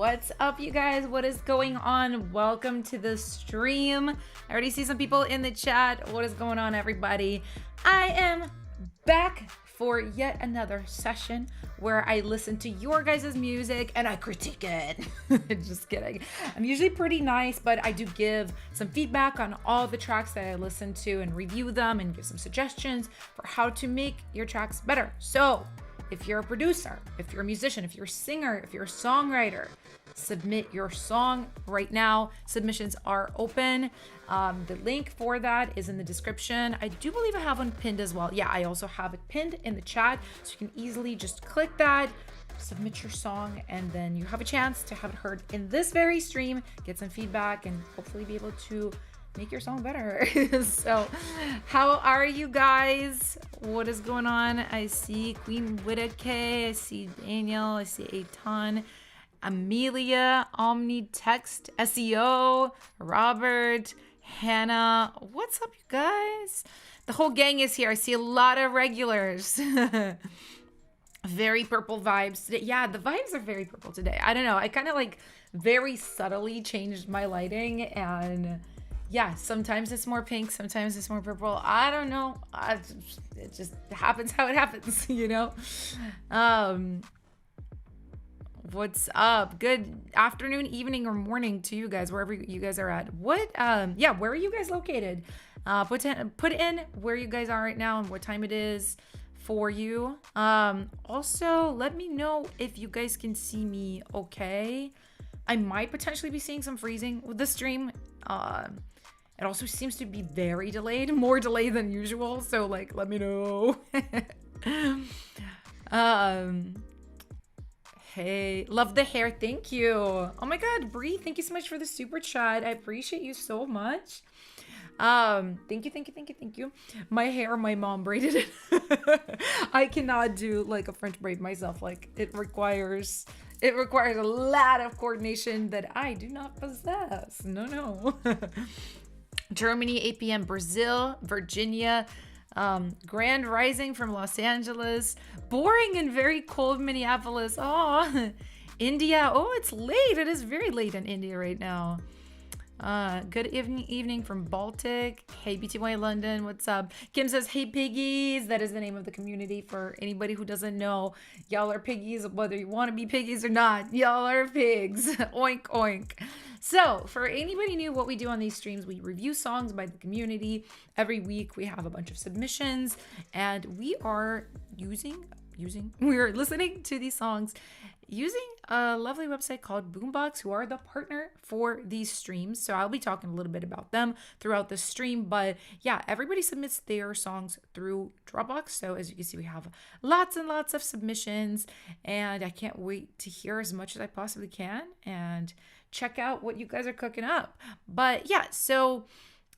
What's up, you guys? What is going on? Welcome to the stream. I already see some people in the chat. What is going on, everybody? I am back for yet another session where I listen to your guys' music and I critique it. Just kidding. I'm usually pretty nice, but I do give some feedback on all the tracks that I listen to and review them and give some suggestions for how to make your tracks better. So if you're a producer, if you're a musician, if you're a singer, if you're a songwriter, submit your song right now. Submissions are open. The link for that is in the description. I do believe I have one pinned as well. Yeah, I also have it pinned in the chat, so you can easily just click that, submit your song, and then you have a chance to have it heard in this very stream, get some feedback, and hopefully be able to make your song better. So how are you guys? What is going on? I see Queen Whitaker, I see Daniel, I see a ton, Amelia, Omnitext, SEO, Robert, Hannah. What's up, you guys? The whole gang is here. I see a lot of regulars. Very purple vibes today. Yeah, the vibes are very purple today. I don't know. I kind of like very subtly changed my lighting, and yeah, sometimes it's more pink, sometimes it's more purple. I don't know. It just happens how it happens, you know? What's up? Good afternoon, evening, or morning to you guys, wherever you guys are at. Where are you guys located? Put in where you guys are right now and what time it is for you. Also, let me know if you guys can see me okay. I might potentially be seeing some freezing with the stream. It also seems to be very delayed, more delayed than usual. So like, let me know. Hey, love the hair. Thank you. Oh my God, Bree, thank you so much for the super chat. I appreciate you so much. Thank you. My hair, my mom braided it. I cannot do like a French braid myself. Like it requires a lot of coordination that I do not possess. No. Germany, 8 p.m. Brazil, Virginia, Grand Rising from Los Angeles, boring and very cold Minneapolis. Oh, India. Oh, it's late. It is very late in India right now. Good evening from Baltic. Hey, BTY London, what's up? Kim says, hey, piggies. That is the name of the community for anybody who doesn't know. Y'all are piggies, whether you want to be piggies or not. Y'all are pigs. Oink, oink. So for anybody new, what we do on these streams, we review songs by the community. Every week we have a bunch of submissions, and we are listening to these songs using a lovely website called Boombox, who are the partner for these streams. So I'll be talking a little bit about them throughout the stream. But yeah, everybody submits their songs through Dropbox. So as you can see, we have lots and lots of submissions, and I can't wait to hear as much as I possibly can and check out what you guys are cooking up. But yeah, so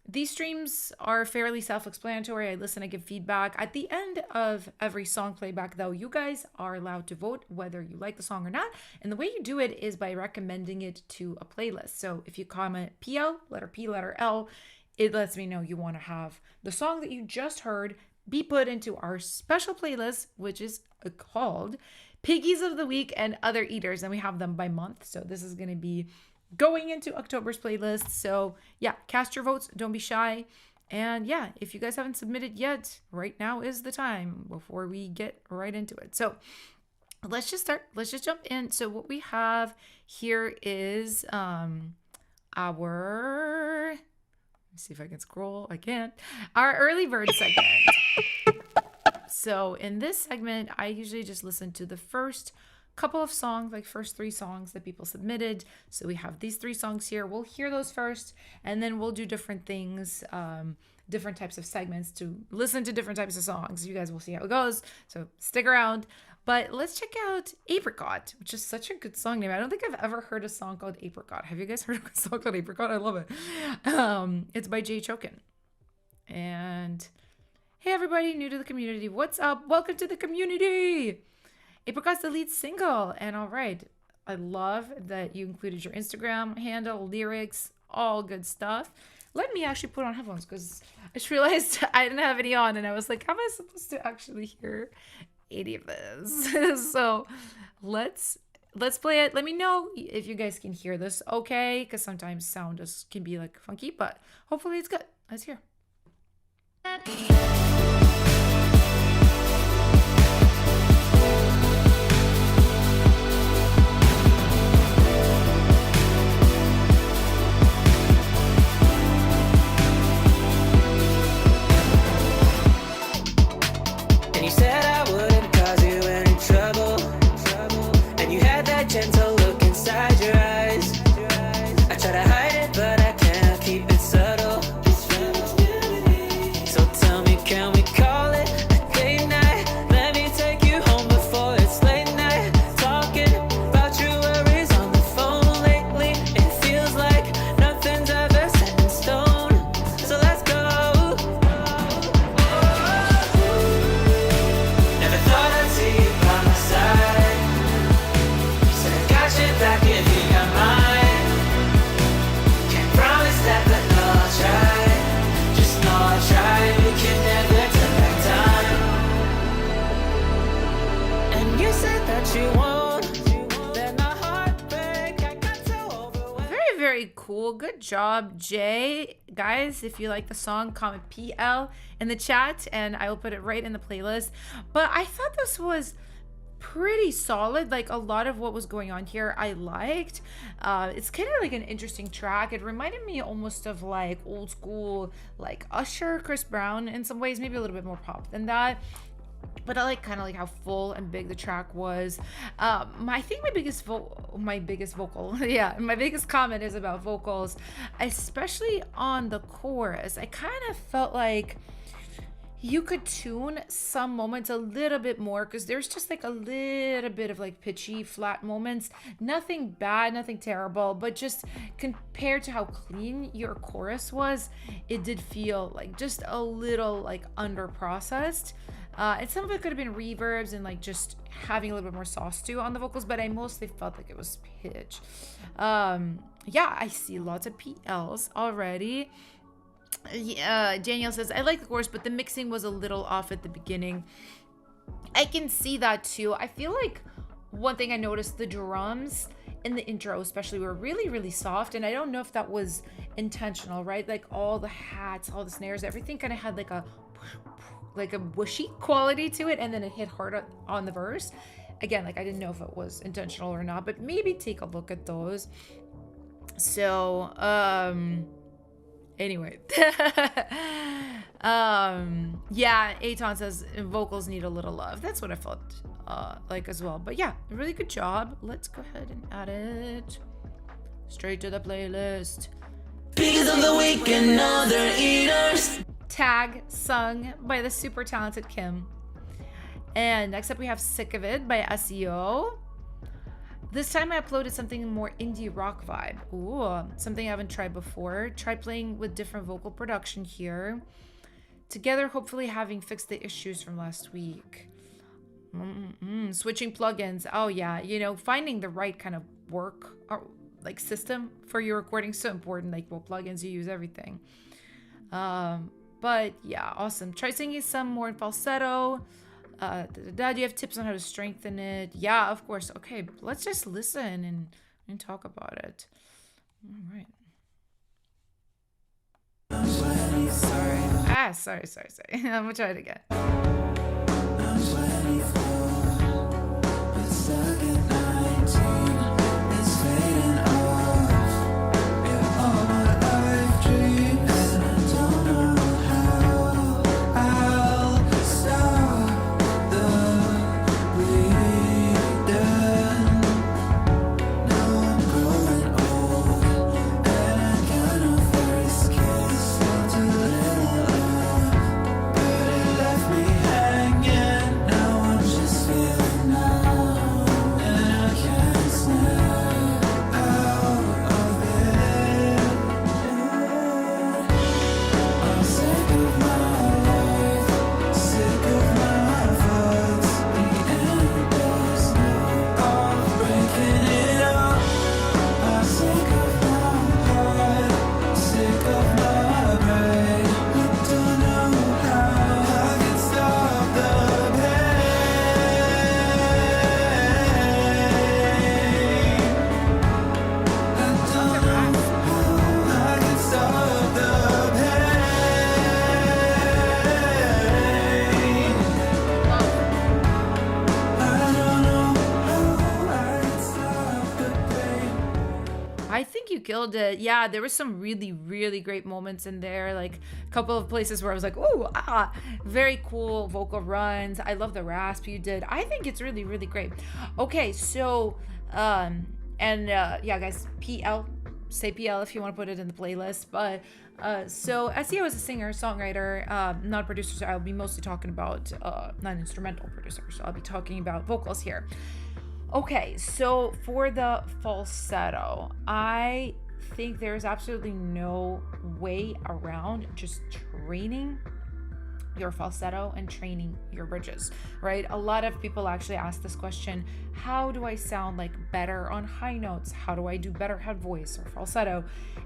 these streams are fairly self-explanatory. I listen, I give feedback. At the end of every song playback, though, you guys are allowed to vote whether you like the song or not. And the way you do it is by recommending it to a playlist. So if you comment PL, letter P, letter L, it lets me know you want to have the song that you just heard be put into our special playlist, which is called Piggies of the Week and Other Eaters. And we have them by month. So this is going to be going into October's playlist. So yeah, cast your votes. Don't be shy. And yeah, if you guys haven't submitted yet, right now is the time before we get right into it. So let's just start. Let's just jump in. So what we have here is let's see if I can scroll. I can't. Our early bird segment. So in this segment, I usually just listen to the first couple of songs, like first 3 songs that people submitted. So we have these 3 songs here. We'll hear those first, and then we'll do different things, different types of segments to listen to different types of songs. You guys will see how it goes. So stick around. But let's check out Apricot, which is such a good song name. I don't think I've ever heard a song called Apricot. Have you guys heard a song called Apricot? I love it. It's by Jay Chokin. And hey, everybody new to the community. What's up? Welcome to the community. Apricot's the lead single. And all right, I love that you included your Instagram handle, lyrics, all good stuff. Let me actually put on headphones because I just realized I didn't have any on, and I was like, how am I supposed to actually hear any of this? So let's let's play it. Let me know if you guys can hear this okay, because sometimes sound can be like funky, but hopefully it's good. Let's hear. And you said I wouldn't cause you any trouble, and you had that gentle look inside your eyes. I try to hide it, but I can't keep it subtle. So tell me, can we call it a date night? Let me take you home before it's late night. Talking about your worries on the phone lately. It feels like nothing's ever set in stone. So let's go. Never thought I'd see you by my side. Said I got your back if you got mine. Can't promise that, but no, I'll try. Just know I'll try. We can never turn back time. And you said that you won't let my heart break. I got so overwhelmed. Very, very cool. Good job, Jay. Guys, if you like the song, comment PL in the chat and I will put it right in the playlist. But I thought this was pretty solid. Like, a lot of what was going on here I liked. It's kind of like an interesting track. It reminded me almost of like old school, like Usher, Chris Brown in some ways, maybe a little bit more pop than that. But I like kind of like how full and big the track was. I think my biggest vocal, yeah, my biggest comment is about vocals, especially on the chorus. I kind of felt like you could tune some moments a little bit more, because there's just like a little bit of like pitchy, flat moments. Nothing bad, nothing terrible, but just compared to how clean your chorus was, it did feel like just a little like under processed. And some of it could have been reverbs and like just having a little bit more sauce too on the vocals, but I mostly felt like it was pitch. Yeah, I see lots of PLs already. Daniel says, I like the chorus, but the mixing was a little off at the beginning. I can see that too. I feel like one thing I noticed, the drums in the intro especially were really, really soft, and I don't know if that was intentional, right? Like all the hats, all the snares, everything kind of had like a whooshy quality to it, and then it hit hard on the verse. Again, like I didn't know if it was intentional or not, but maybe take a look at those. So anyway. Yeah, Aton says vocals need a little love. That's what I felt like as well. But yeah, really good job. Let's go ahead and add it straight to the playlist. Piggies of the week and other eaters. Tag, sung by the super talented Kim. And next up we have Sick of It by SEO. This time I uploaded something more indie rock vibe. Ooh, something I haven't tried before. Tried playing with different vocal production here. Together, hopefully having fixed the issues from last week. Switching plugins. Oh yeah, you know, finding the right kind of work or like system for your recording is so important. Like what plugins you use, everything. But yeah, awesome. Try singing some more in falsetto. Do you have tips on how to strengthen it? Yeah, of course. Okay, let's just listen and talk about it. All right. Sorry. I'm gonna try it again. I think you killed it. Yeah, there was some really, really great moments in there. Like a couple of places where I was like, "Ooh, ah!" Very cool vocal runs. I love the rasp you did. I think it's really, really great. Okay, so yeah, guys, PL, say PL if you want to put it in the playlist. But so SEO is a singer, songwriter, not a producer. So I'll be mostly talking about non-instrumental producer. So I'll be talking about vocals here. Okay, so for the falsetto, I think there's absolutely no way around just training your falsetto and training your bridges, right? A lot of people actually ask this question: how do I sound like better on high notes? How do I do better head voice or falsetto?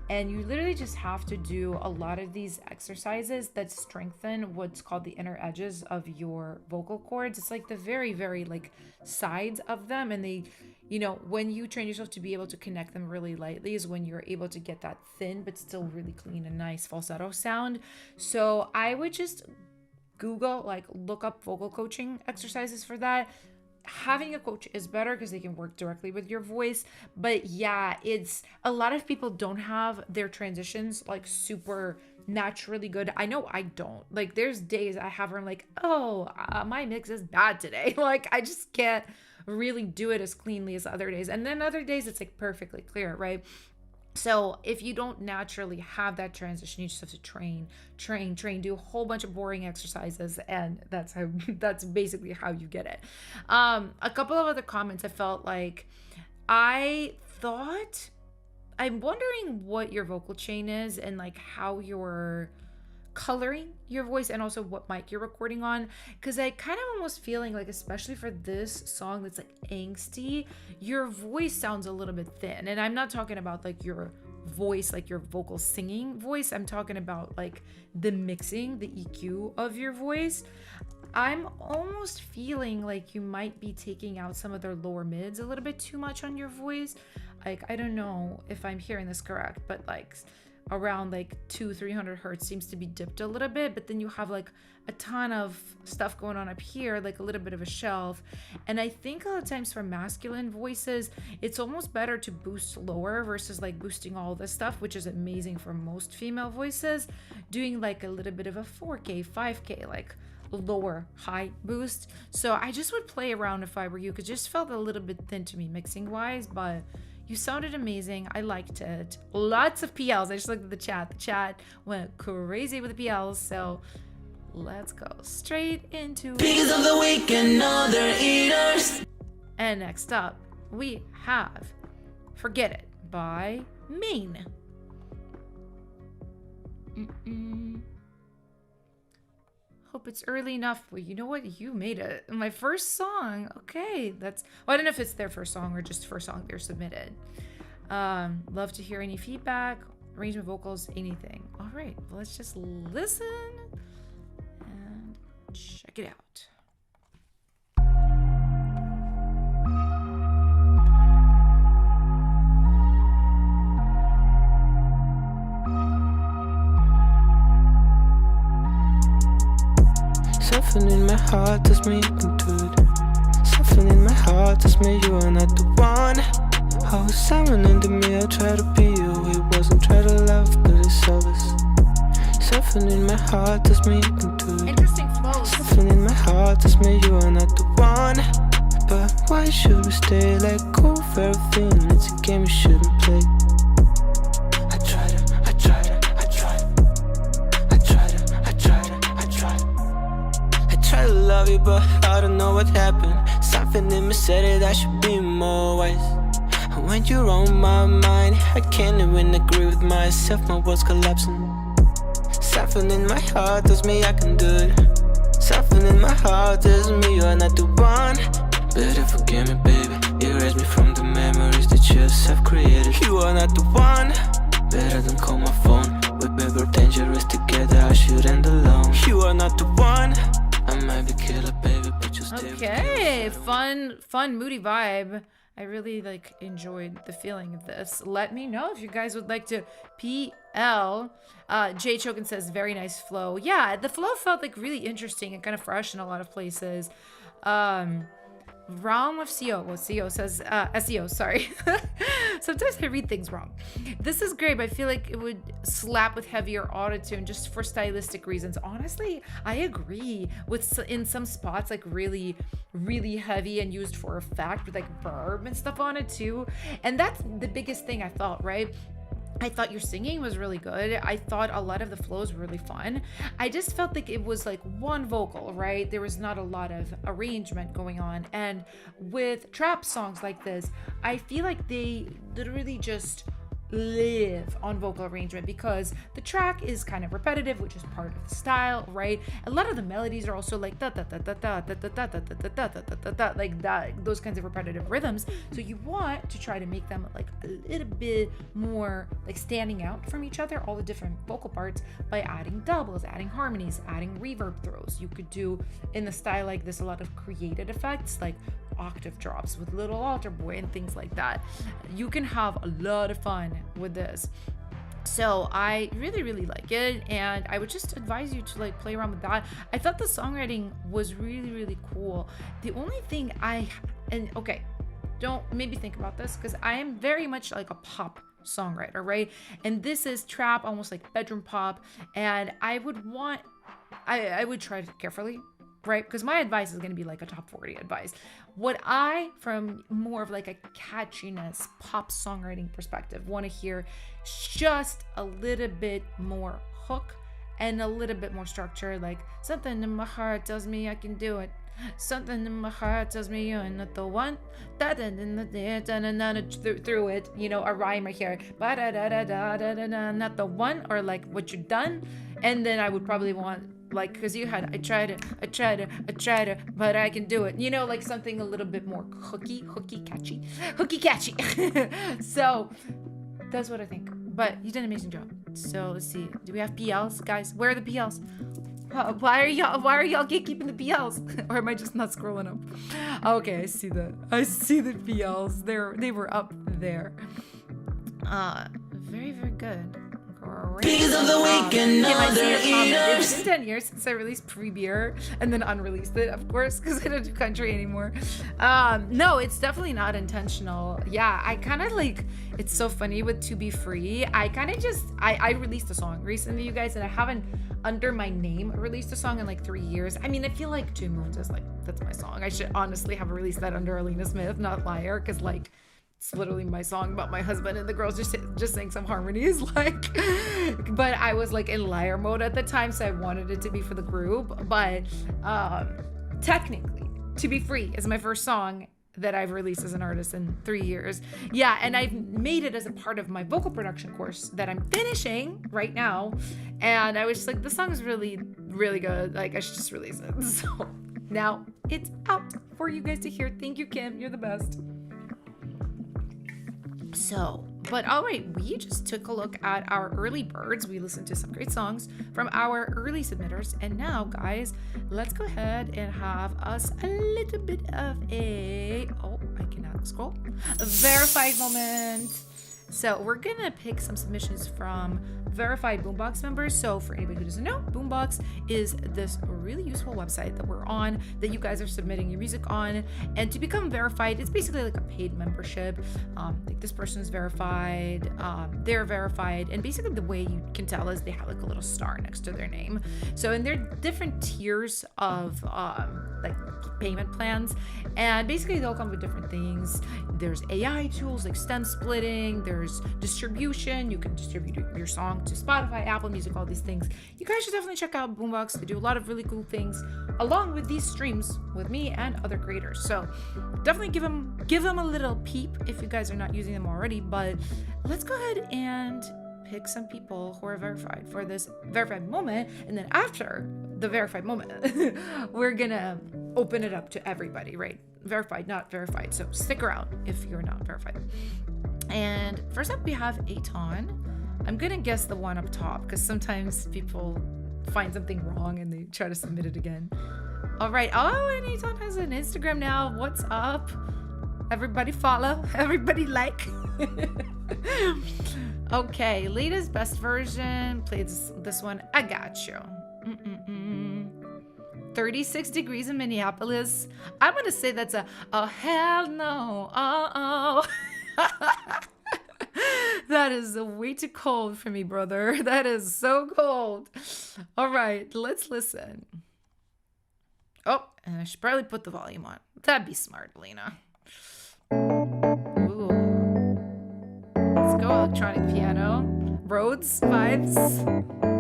And you literally just have to do a lot of these exercises that strengthen what's called the inner edges of your vocal cords. It's like the very, very like sides of them, and they, you know, when you train yourself to be able to connect them really lightly is when you're able to get that thin but still really clean and nice falsetto sound. So I would just Google, like, look up vocal coaching exercises for that. Having a coach is better because they can work directly with your voice. But yeah, it's a lot of people don't have their transitions like super naturally good. I know I don't. Like, there's days I have where I'm like, oh, my mix is bad today. Like, I just can't really do it as cleanly as other days. And then other days it's like perfectly clear, right? So if you don't naturally have that transition, you just have to train, do a whole bunch of boring exercises, and that's basically how you get it. A couple of other comments, I felt like I'm wondering what your vocal chain is and like how you're coloring your voice and also what mic you're recording on, because I kind of almost feeling like, especially for this song that's like angsty, your voice sounds a little bit thin. And I'm not talking about like your voice, like your vocal singing voice. I'm talking about like the mixing, the EQ of your voice. I'm almost feeling like you might be taking out some of their lower mids a little bit too much on your voice. Like, I don't know if I'm hearing this correct, but like around like 200-300 hertz seems to be dipped a little bit, but then you have like a ton of stuff going on up here, like a little bit of a shelf. And I think a lot of times for masculine voices, it's almost better to boost lower versus like boosting all this stuff, which is amazing for most female voices. Doing like a little bit of a 4K, 5K, like lower high boost. So I just would play around if I were you, because it just felt a little bit thin to me mixing wise, but you sounded amazing. I liked it. Lots of PLs. I just looked at the chat. The chat went crazy with the PLs. So let's go straight into Piggies of the week and other eaters. And next up, we have Forget It by Maine. Hope it's early enough. Well, you know what? You made it. My first song. Okay. Well, I don't know if it's their first song or just first song they're submitted. Love to hear any feedback, arrangement, vocals, anything. All right. Well, let's just listen and check it out. Something in my heart tells me you can do it. Something in my heart tells me you are not the one. Oh, someone under me, I try to be you. It wasn't try to love, but it's obvious. Something in my heart tells me you can do it. Interesting flows. Something in my heart tells me you are not the one. But why should we stay like cool for everything? It's a game you shouldn't play. Love you, but I don't know what happened. Something in me said it, I should be more wise. And when you're on my mind, I can't even agree with myself, my world's collapsing. Something in my heart tells me I can do it. Something in my heart tells me you're not the one. Better forgive me, baby, erase me from the memories that you have created. You are not the one. Better than call my phone. We're better dangerous together, I should end alone. You are not the one. I might be killer, baby, but you stay. Okay, fun, moody vibe. I really like enjoyed the feeling of this. Let me know if you guys would like to PL. Jay Chokin says very nice flow. Yeah, the flow felt like really interesting and kind of fresh in a lot of places. wrong with SEO. Well, SEO says SEO, sorry. Sometimes I read things wrong. This is great, but I feel like it would slap with heavier autotune just for stylistic reasons. Honestly, I agree with in some spots, like really, really heavy and used for effect with like verb and stuff on it too. And that's the biggest thing I thought, right? I thought your singing was really good. I thought a lot of the flows were really fun. I just felt like it was like one vocal, right? There was not a lot of arrangement going on. And with trap songs like this, I feel like they literally just live on vocal arrangement because the track is kind of repetitive, which is part of the style, right? A lot of the melodies are also like da da da da da da da da da da da da da da, like that, those kinds of repetitive rhythms. So you want to try to make them like a little bit more like standing out from each other, all the different vocal parts, by adding doubles, adding harmonies, adding reverb throws. You could do in a style like this a lot of created effects like octave drops with little altar boy and things like that. You can have a lot of fun with this. So I really, really like it, and I would just advise you to like play around with that. I thought the songwriting was really, really cool. The only thing okay, don't maybe think about this, because I am very much like a pop songwriter, right? And this is trap, almost like bedroom pop, and I would try to carefully, right? Because my advice is going to be like a top 40 advice. What I, from more of like a catchiness pop songwriting perspective, want to hear just a little bit more hook and a little bit more structure, like something in my heart tells me I can do it. Something in my heart tells me you're not the one. Through it, you know, a rhyme right here. Not the one, or like what you done. And then I would probably want like, because you had I try to, but I can do it, you know, like something a little bit more hooky catchy. So that's what I think, but you did an amazing job. So let's see, do we have PLs, guys? Where are the PLs? Why are y'all gatekeeping the PLs? Or am I just not scrolling up? Okay, I see the PLs. They were up there. Very, very good. Because of the weekend, it's been 10 years since I released pre-beer and then unreleased it, of course, because I don't do country anymore. No, it's definitely not intentional. Yeah, I kind of like, it's so funny with To Be Free. I kind of just, I released a song recently, you guys, and I haven't under my name released a song in like 3 years. I mean, I feel like 2 Moons is like, that's my song. I should honestly have released that under Alina Smith, not Liar, because like, it's literally my song about my husband and the girls just saying some harmonies, like, but I was like in liar mode at the time, so I wanted it to be for the group. But technically, To Be Free is my first song that I've released as an artist in 3 years. Yeah, and I've made it as a part of my vocal production course that I'm finishing right now. And I was just like, the song is really, really good. Like, I should just release it. So now it's out for you guys to hear. Thank you, Kim. You're the best. So, but all right, we just took a look at our early birds. We listened to some great songs from our early submitters. And now, guys, let's go ahead and have us a little bit of a verified moment. So we're gonna pick some submissions from verified Boombox members. So for anybody who doesn't know, Boombox is this really useful website that we're on, that you guys are submitting your music on. And to become verified, it's basically like a paid membership. Like this person is verified, they're verified, and basically the way you can tell is they have like a little star next to their name. So, and there are different tiers of like payment plans, and basically they'll come with different things. There's AI tools like stem splitting, there's distribution, you can distribute your song to Spotify, Apple Music, all these things. You guys should definitely check out Boombox. They do a lot of really cool things along with these streams with me and other creators. So definitely give them a little peep if you guys are not using them already. But let's go ahead and pick some people who are verified for this verified moment, and then after the verified moment we're gonna open it up to everybody, right? Verified, not verified, so stick around if you're not verified. And first up we have Aton. I'm gonna guess the one up top because sometimes people find something wrong and they try to submit it again. All right. Oh, and Aton has an Instagram now. What's up? Everybody follow, everybody like. Okay, latest best version. Play this one. I got you. 36 degrees in Minneapolis. I'm gonna say that's a hell no. That is way too cold for me, brother. That is so cold. All right, let's listen. Oh, and I should probably put the volume on. That'd be smart, Lena. Ooh. Let's go electronic piano. Rhodes vibes.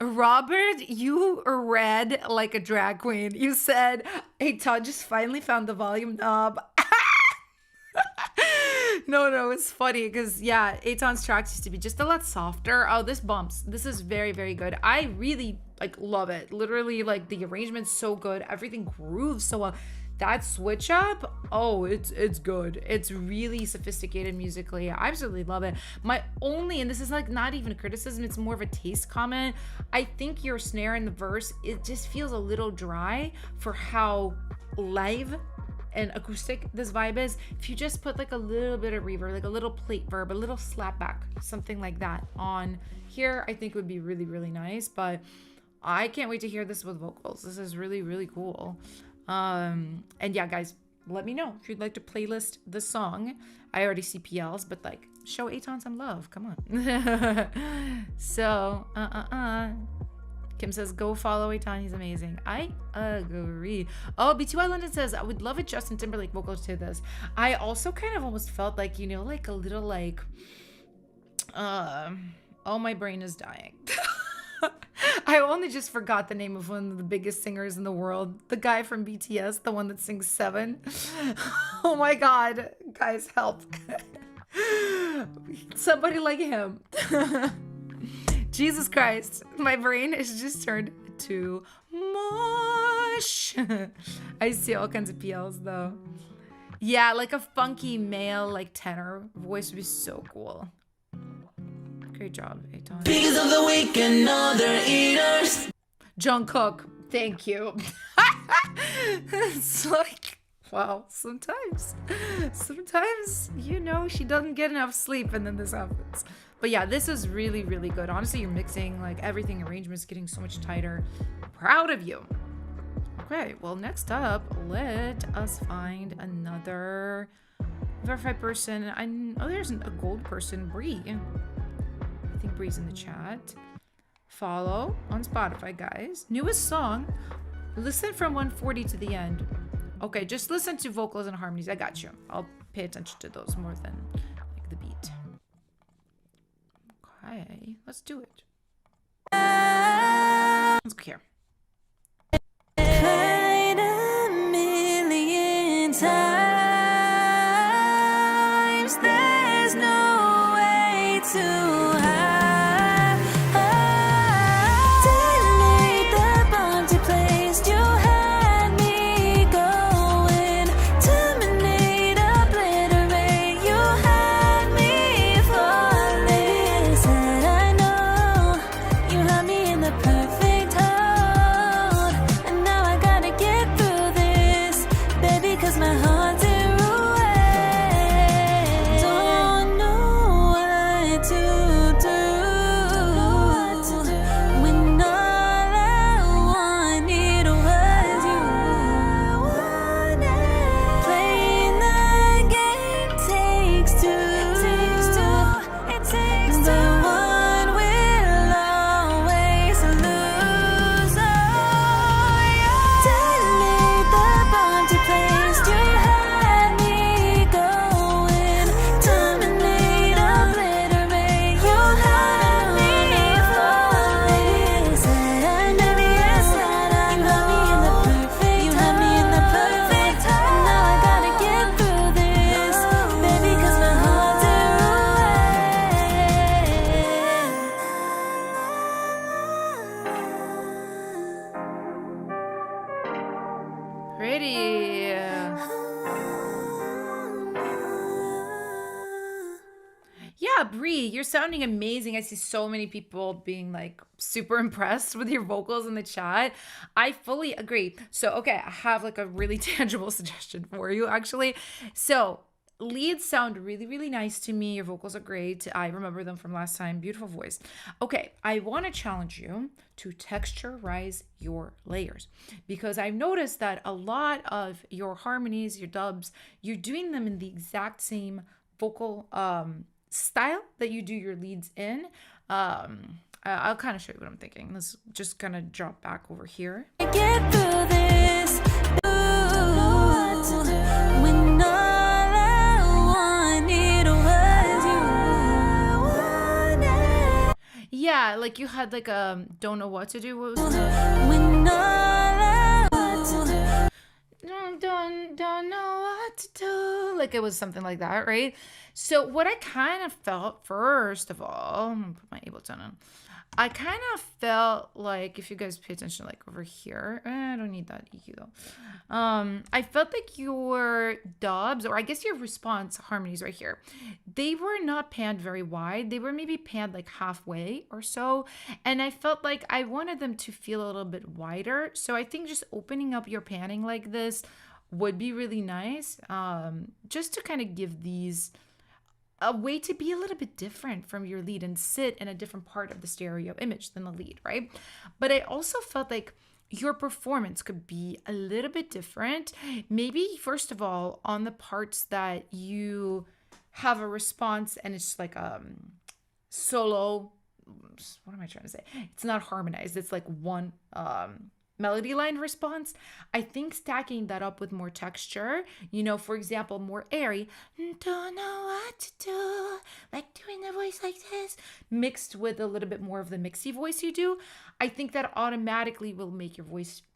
Robert, you read like a drag queen. You said, hey, Todd just finally found the volume knob. No, it's funny because, yeah, Aton's tracks used to be just a lot softer. Oh, this bumps. This is very, very good. I really, love it. Literally, the arrangement's so good. Everything grooves so well. That switch up, oh, it's good. It's really sophisticated musically. I absolutely love it. My only, and this is not even a criticism, it's more of a taste comment. I think your snare in the verse, it just feels a little dry for how live and acoustic this vibe is. If you just put a little bit of reverb, a little plate verb, a little slapback, something like that on here, I think would be really, really nice. But I can't wait to hear this with vocals. This is really, really cool. And yeah, guys, let me know if you'd like to playlist the song. I already see PLs, but show Aton some love. Come on. So, Kim says, go follow Aton. He's amazing. I agree. Oh, B2I London says, I would love it Justin Timberlake vocals to this. I also kind of almost felt a little oh, my brain is dying. I only just forgot the name of one of the biggest singers in the world. The guy from BTS, the one that sings Seven. Oh my God. Guys, help. Somebody like him. Jesus Christ. My brain is just turned to mush. I see all kinds of PLs though. Yeah, a funky male, tenor voice would be so cool. Great job, Aton. Piggies of the week and other eaters. Jungkook, thank you. It's wow, sometimes, she doesn't get enough sleep and then this happens. But yeah, this is really, really good. Honestly, you're mixing everything, arrangements getting so much tighter. Proud of you. Okay, well, next up, let us find another verified person. Oh, there's a gold person, Bree. I think Bree's in the chat. Follow on Spotify, guys. Newest song. Listen from 140 to the end. Okay, just listen to vocals and harmonies. I got you. I'll pay attention to those more than the beat. Okay, let's do it. Let's go here. Tried a million times. There's no way to to you're sounding amazing. I see so many people being like super impressed with your vocals in the chat. I fully agree. So, okay, I have like a really tangible suggestion for you actually. So, leads sound really, really nice to me. Your vocals are great. I remember them from last time. Beautiful voice. Okay, I want to challenge you to texturize your layers because I've noticed that a lot of your harmonies, your dubs, you're doing them in the exact same vocal style that you do your leads in. I'll kind of show you what I'm thinking. Let's just kind of drop back over here. Get through this. When all I wanted was you. Yeah, like you had like a don't know what to do. What was the When all I don't know what to do. Like it was something like that, right? So what I kind of felt, first of all, I'm gonna put my Ableton on. I kind of felt like, if you guys pay attention, like over here, I don't need that EQ though. I felt like your dubs, or I guess your response harmonies right here, they were not panned very wide. They were maybe panned like halfway or so. And I felt like I wanted them to feel a little bit wider. So I think just opening up your panning like this would be really nice. Just to kind of give these a way to be a little bit different from your lead and sit in a different part of the stereo image than the lead, right? But I also felt like your performance could be a little bit different. Maybe, first of all, on the parts that you have a response and it's like solo, what am I trying to say? It's not harmonized. It's like one melody line response. I think stacking that up with more texture, you know, for example, more airy, don't know what to do, like doing a voice like this, mixed with a little bit more of the mixy voice you do, I think that automatically will make your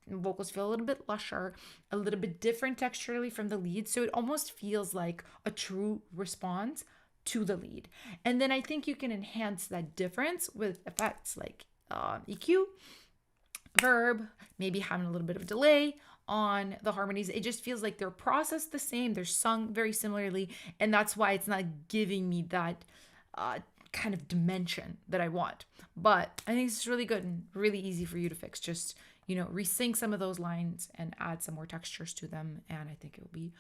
vocals feel a little bit lusher, a little bit different texturally from the lead. So it almost feels like a true response to the lead. And then I think you can enhance that difference with effects like EQ, verb, maybe having a little bit of delay on the harmonies. It just feels like they're processed the same, they're sung very similarly, and that's why it's not giving me that kind of dimension that I want. But I think it's really good and really easy for you to fix. Just, you know, resync some of those lines and add some more textures to them, and I think it will be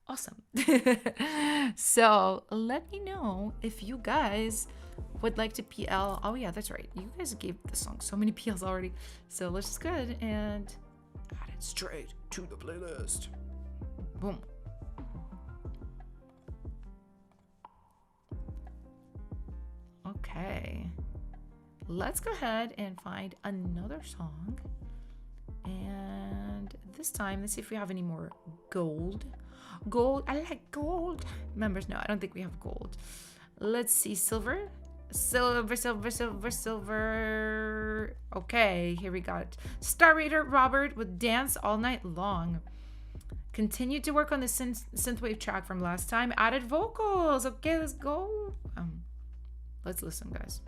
awesome. So let me know if you guys would like to PL. Oh yeah, that's right. You guys gave the song so many PLs already. So let's just go ahead and add it straight to the playlist. Boom. Okay. Let's go ahead and find another song. And this time, let's see if we have any more gold. Gold, I like gold. Members, no, I don't think we have gold. Let's see, silver. Okay, here we got Star Raider Robert with Dance All Night Long. Continued to work on the synthwave track from last time. Added vocals. Okay, let's go. Let's listen, guys.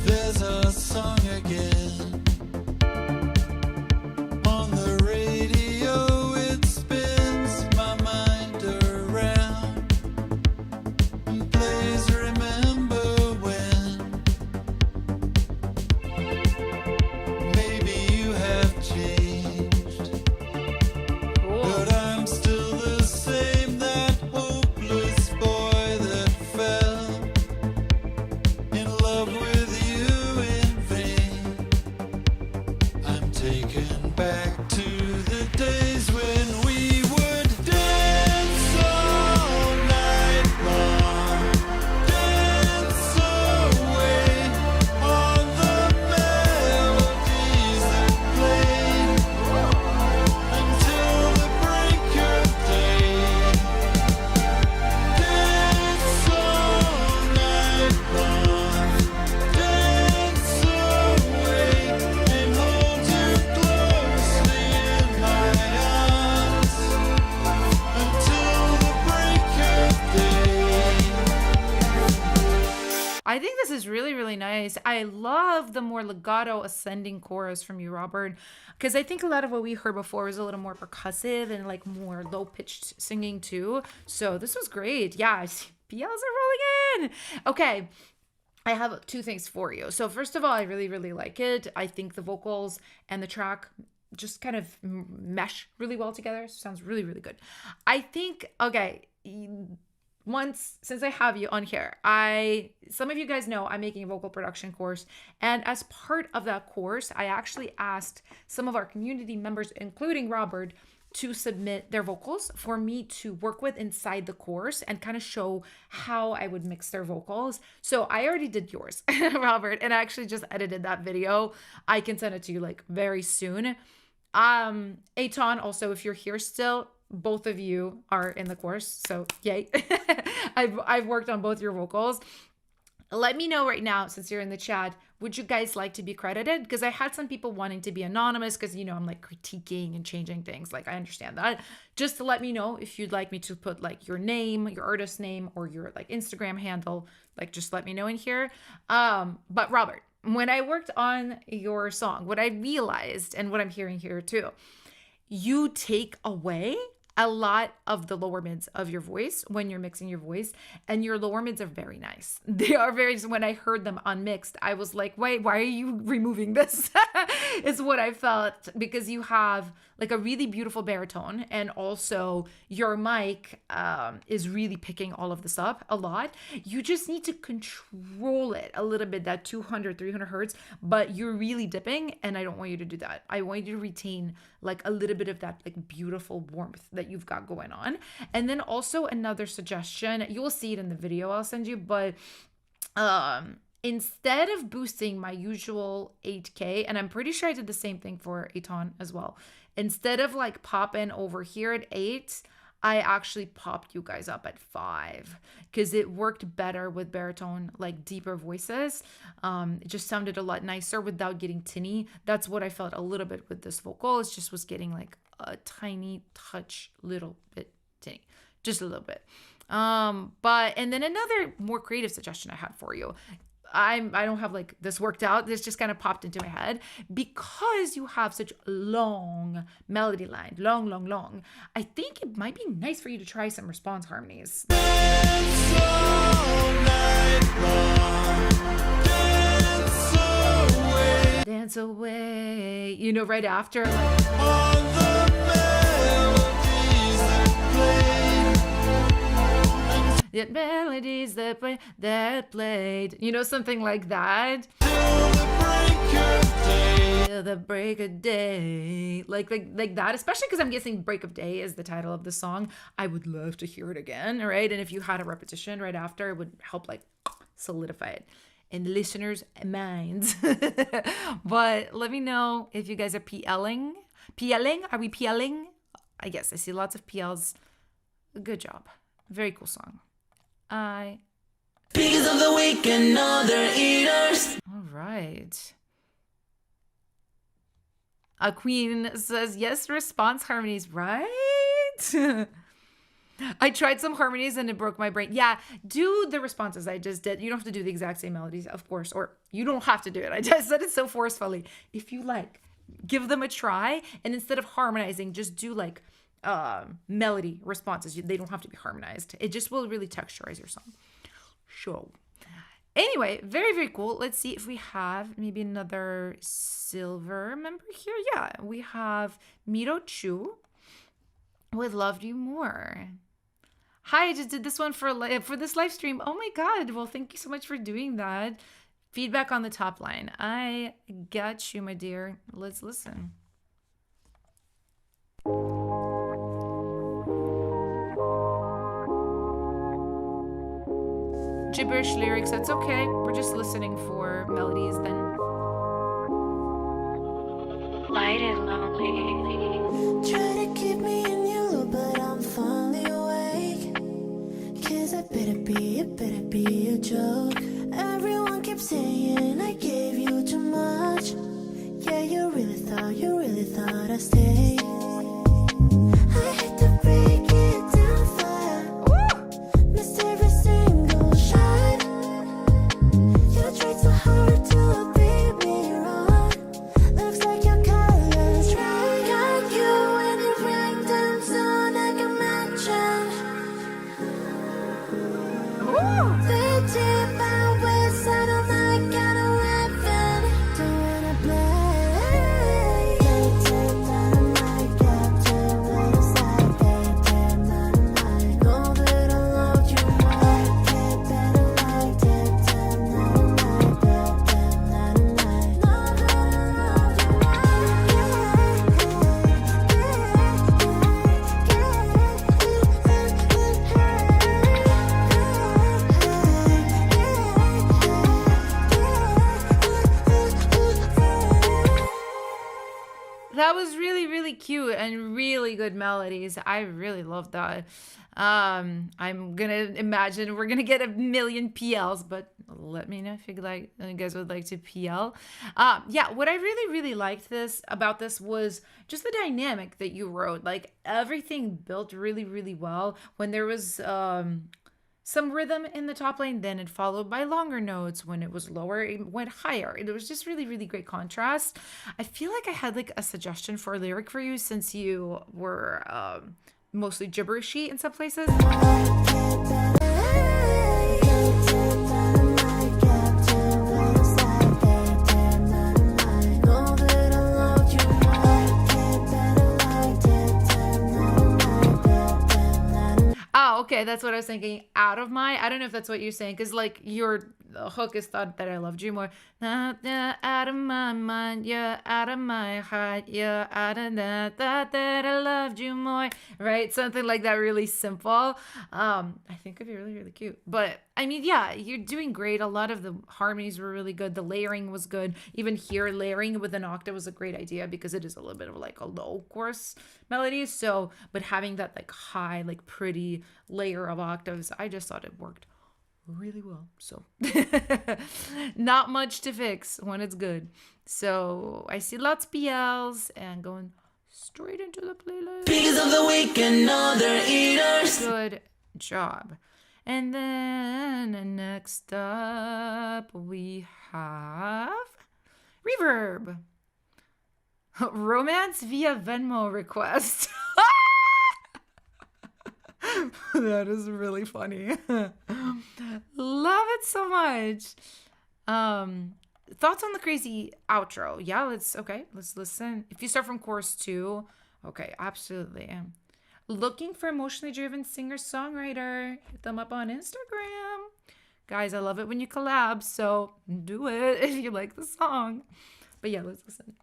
There's a song again on the radio. It spins my mind around and plays Remember When. Maybe you have changed, but I'm still the same, that hopeless boy that fell in love with you in vain. I think this is really, really nice. I love the more legato ascending chorus from you, Robert, because I think a lot of what we heard before was a little more percussive and like more low pitched singing too. So this was great. Yeah, I see PLs are rolling in. Okay. I have two things for you. So first of all, I really, really like it. I think the vocals and the track just kind of mesh really well together. Sounds really, really good. I think, okay, since I have you on here, some of you guys know I'm making a vocal production course, and as part of that course, I actually asked some of our community members, including Robert, to submit their vocals for me to work with inside the course and kind of show how I would mix their vocals. So I already did yours, Robert, and I actually just edited that video. I can send it to you like very soon. Aton, also, if you're here still, both of you are in the course, so yay. I've worked on both your vocals. Let me know right now, since you're in the chat, would you guys like to be credited? Because I had some people wanting to be anonymous because, you know, I'm like critiquing and changing things. Like, I understand that. Just to let me know if you'd like me to put like your name, your artist name, or your like Instagram handle, like just let me know in here. But Robert, when I worked on your song, what I realized and what I'm hearing here too, you take away a lot of the lower mids of your voice when you're mixing your voice, and your lower mids are very nice. They are very, when I heard them unmixed, I was like, wait, why are you removing this? Is what I felt, because you have like a really beautiful baritone, and also your mic is really picking all of this up a lot. You just need to control it a little bit, that 200, 300 hertz, but you're really dipping, and I don't want you to do that. I want you to retain like a little bit of that like beautiful warmth that you've got going on. And then also another suggestion, you'll see it in the video I'll send you, but instead of boosting my usual 8K, and I'm pretty sure I did the same thing for Aton as well, instead of like popping over here at 8, I actually popped you guys up at 5 because it worked better with baritone, like deeper voices. It just sounded a lot nicer without getting tinny. That's what I felt a little bit with this vocal. It just was getting like a tiny touch, little bit tinny, just a little bit. And then another more creative suggestion I had for you. I don't have like this worked out. This just kind of popped into my head. Because you have such long melody line, long. I think it might be nice for you to try some response harmonies. Dance away. You know, right after. Yet melodies that played, you know, something like that. Till the break of day. Like that, especially because I'm guessing Break of Day is the title of the song. I would love to hear it again, right? And if you had a repetition right after, it would help like solidify it in the listeners' minds. But let me know if you guys are PLing. Are we PLing? I guess I see lots of PLs. Good job. Very cool song. Because of the week and other eaters. All right. A queen says, yes, response harmonies, right? I tried some harmonies and it broke my brain. Yeah, do the responses I just did. You don't have to do the exact same melodies, of course, or you don't have to do it. I just said it so forcefully. If you like, give them a try, and instead of harmonizing, just do like melody responses. They don't have to be harmonized. It just will really texturize your song. Sure. Anyway, very, very cool. Let's see if we have maybe another silver member here. Yeah, we have Miro Chu with Loved You More. Hi, I just did this one for this live stream. Oh my God. Well, thank you so much for doing that. Feedback on the top line. I got you, my dear. Let's listen. Gibberish lyrics, that's okay. We're just listening for melodies then. Light it lonely. Try to keep me in your loop, but I'm finally awake. 'Cause it better be a joke. Everyone keeps saying I gave you too much. Yeah, you really thought I'd stay. I hate to break it down for you. Missed every single shot. was really, really cute and really good melodies. I really loved that. I'm gonna imagine we're gonna get a million PLs, but let me know if you guys would like to PL. Yeah, what I really, really liked about this was just the dynamic that you wrote. Like everything built really, really well. When there was some rhythm in the top line, then it followed by longer notes. When it was lower, it went higher. It was just really, really great contrast. I feel like I had like a suggestion for a lyric for you since you were mostly gibberishy in some places. Oh, okay, that's what I was thinking. Out of my, I don't know if that's what you're saying, because like your hook is thought that I loved you more. Out of my mind, yeah, out of my heart, yeah, out of that I loved you more, right? Something like that, really simple. I think it'd be really, really cute. But I mean, yeah, you're doing great. A lot of the harmonies were really good. The layering was good. Even here, layering with an octave was a great idea because it is a little bit of like a low chorus melody. So, but having that like high, like pretty layer of octaves, I just thought it worked really well. So not much to fix when it's good. So I see lots of PLs and going straight into the playlist. Because of the week and other eaters. Good job. And then next up we have Reverb. Romance via Venmo request. That is really funny. Love it so much. Thoughts on the crazy outro? Yeah, let's listen. If you start from chorus 2, okay, absolutely. Looking for emotionally driven singer-songwriter. Hit them up on Instagram. Guys, I love it when you collab, so do it if you like the song. But yeah, let's listen.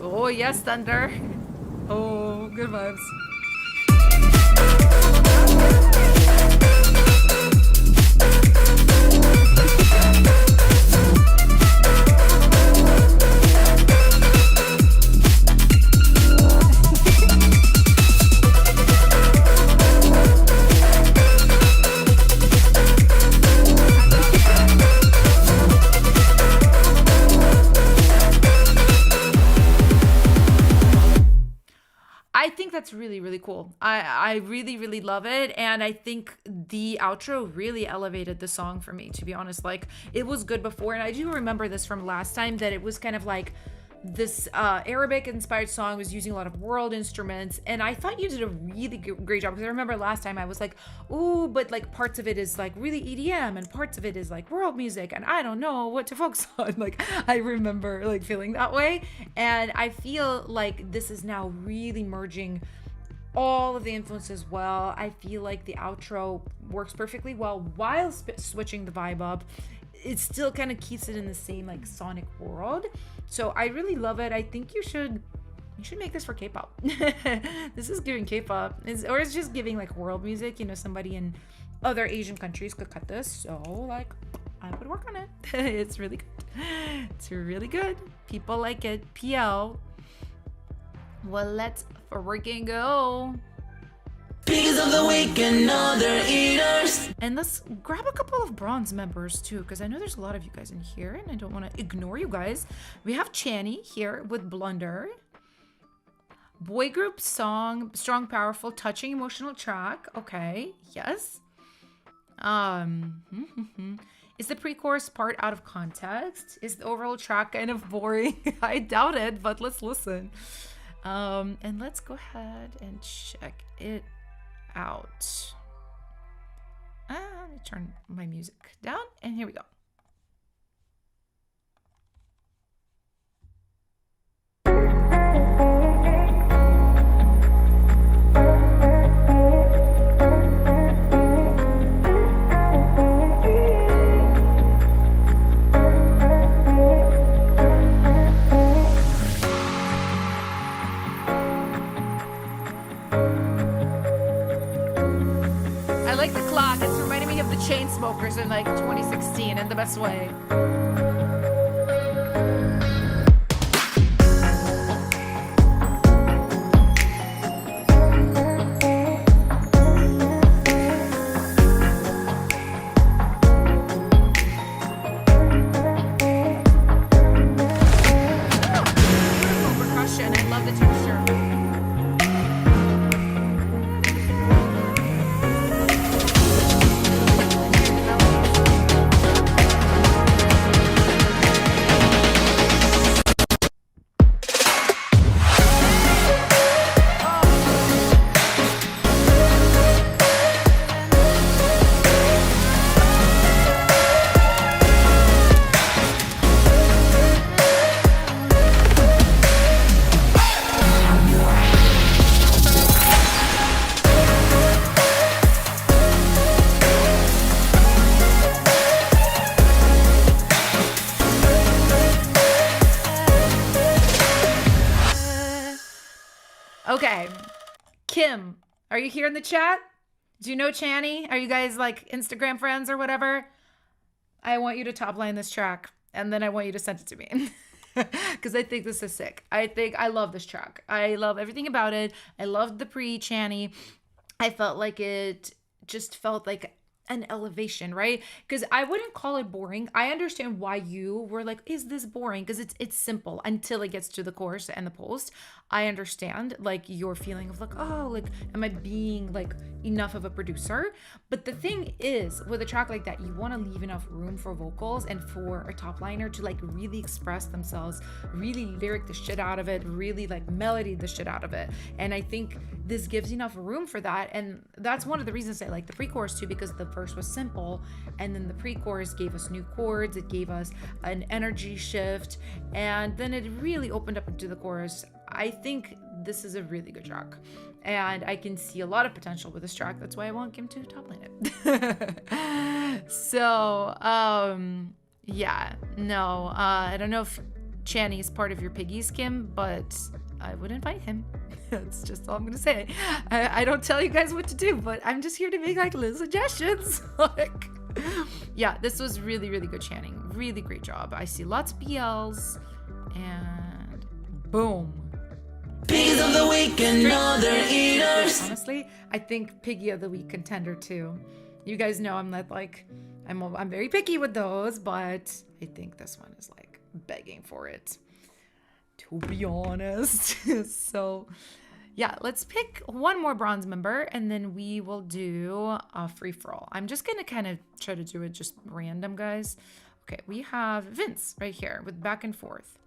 Oh, yes, Thunder. Oh, good vibes. I think that's really, really cool. I really, really love it. And I think the outro really elevated the song for me, to be honest. Like, it was good before. And I do remember this from last time, that it was kind of like this Arabic inspired song was using a lot of world instruments. And I thought you did a really great job, because I remember last time I was like, ooh, but like parts of it is like really EDM and parts of it is like world music, and I don't know what to focus on. Like, I remember like feeling that way. And I feel like this is now really merging all of the influences well. I feel like the outro works perfectly well while switching the vibe up. It still kind of keeps it in the same like sonic world. So I really love it. I think you should make this for K-pop. This is giving K-pop, or it's just giving like world music. You know, somebody in other Asian countries could cut this. So like, I would work on it. It's really good. It's really good. People like it. PL. Well, let's freaking go. Piggies of the week and other eaters. And let's grab a couple of bronze members too, because I know there's a lot of you guys in here and I don't want to ignore you guys. We have Channy here with Blunder. Boy group song, strong, powerful, touching, emotional track. Okay, yes. Is the pre-chorus part out of context? Is the overall track kind of boring? I doubt it, but let's listen. And let's go ahead and check it out. Let me turn my music down, and here we go. Chainsmokers in like 2016 in the best way. Beautiful percussion. I love the texture. Okay, Kim, are you here in the chat? Do you know Channy? Are you guys like Instagram friends or whatever? I want you to top line this track, and then I want you to send it to me. Because I think this is sick. I love this track. I love everything about it. I loved the pre-Channy. I felt like it just felt like an elevation, right? Because I wouldn't call it boring. I understand why you were like, is this boring? Because it's simple until it gets to the chorus and the post. I understand like your feeling of like, oh, like, am I being like enough of a producer? But the thing is, with a track like that, you want to leave enough room for vocals and for a top liner to like really express themselves, really lyric the shit out of it, really like melody the shit out of it. And I think this gives enough room for that. And that's one of the reasons I like the pre-chorus too, because the verse was simple and then the pre-chorus gave us new chords, it gave us an energy shift, and then it really opened up into the chorus. I think this is a really good track, and I can see a lot of potential with this track. That's why I want Kim to top line it. So, yeah, no, I don't know if Channy is part of your Piggies, Kim, but I would invite him. That's just all I'm gonna say. I don't tell you guys what to do, but I'm just here to make like little suggestions. Like, yeah, this was really, really good chanting. Really great job. I see lots of BLs, and boom. Piggies of the week and other eaters. Honestly, I think Piggy of the Week contender too. You guys know I'm not like, I'm very picky with those, but I think this one is like begging for it, to be honest. So yeah, let's pick one more bronze member and then we will do a free-for-all. I'm just gonna kind of try to do it just random, guys. Okay, we have Vince right here with Back and Forth.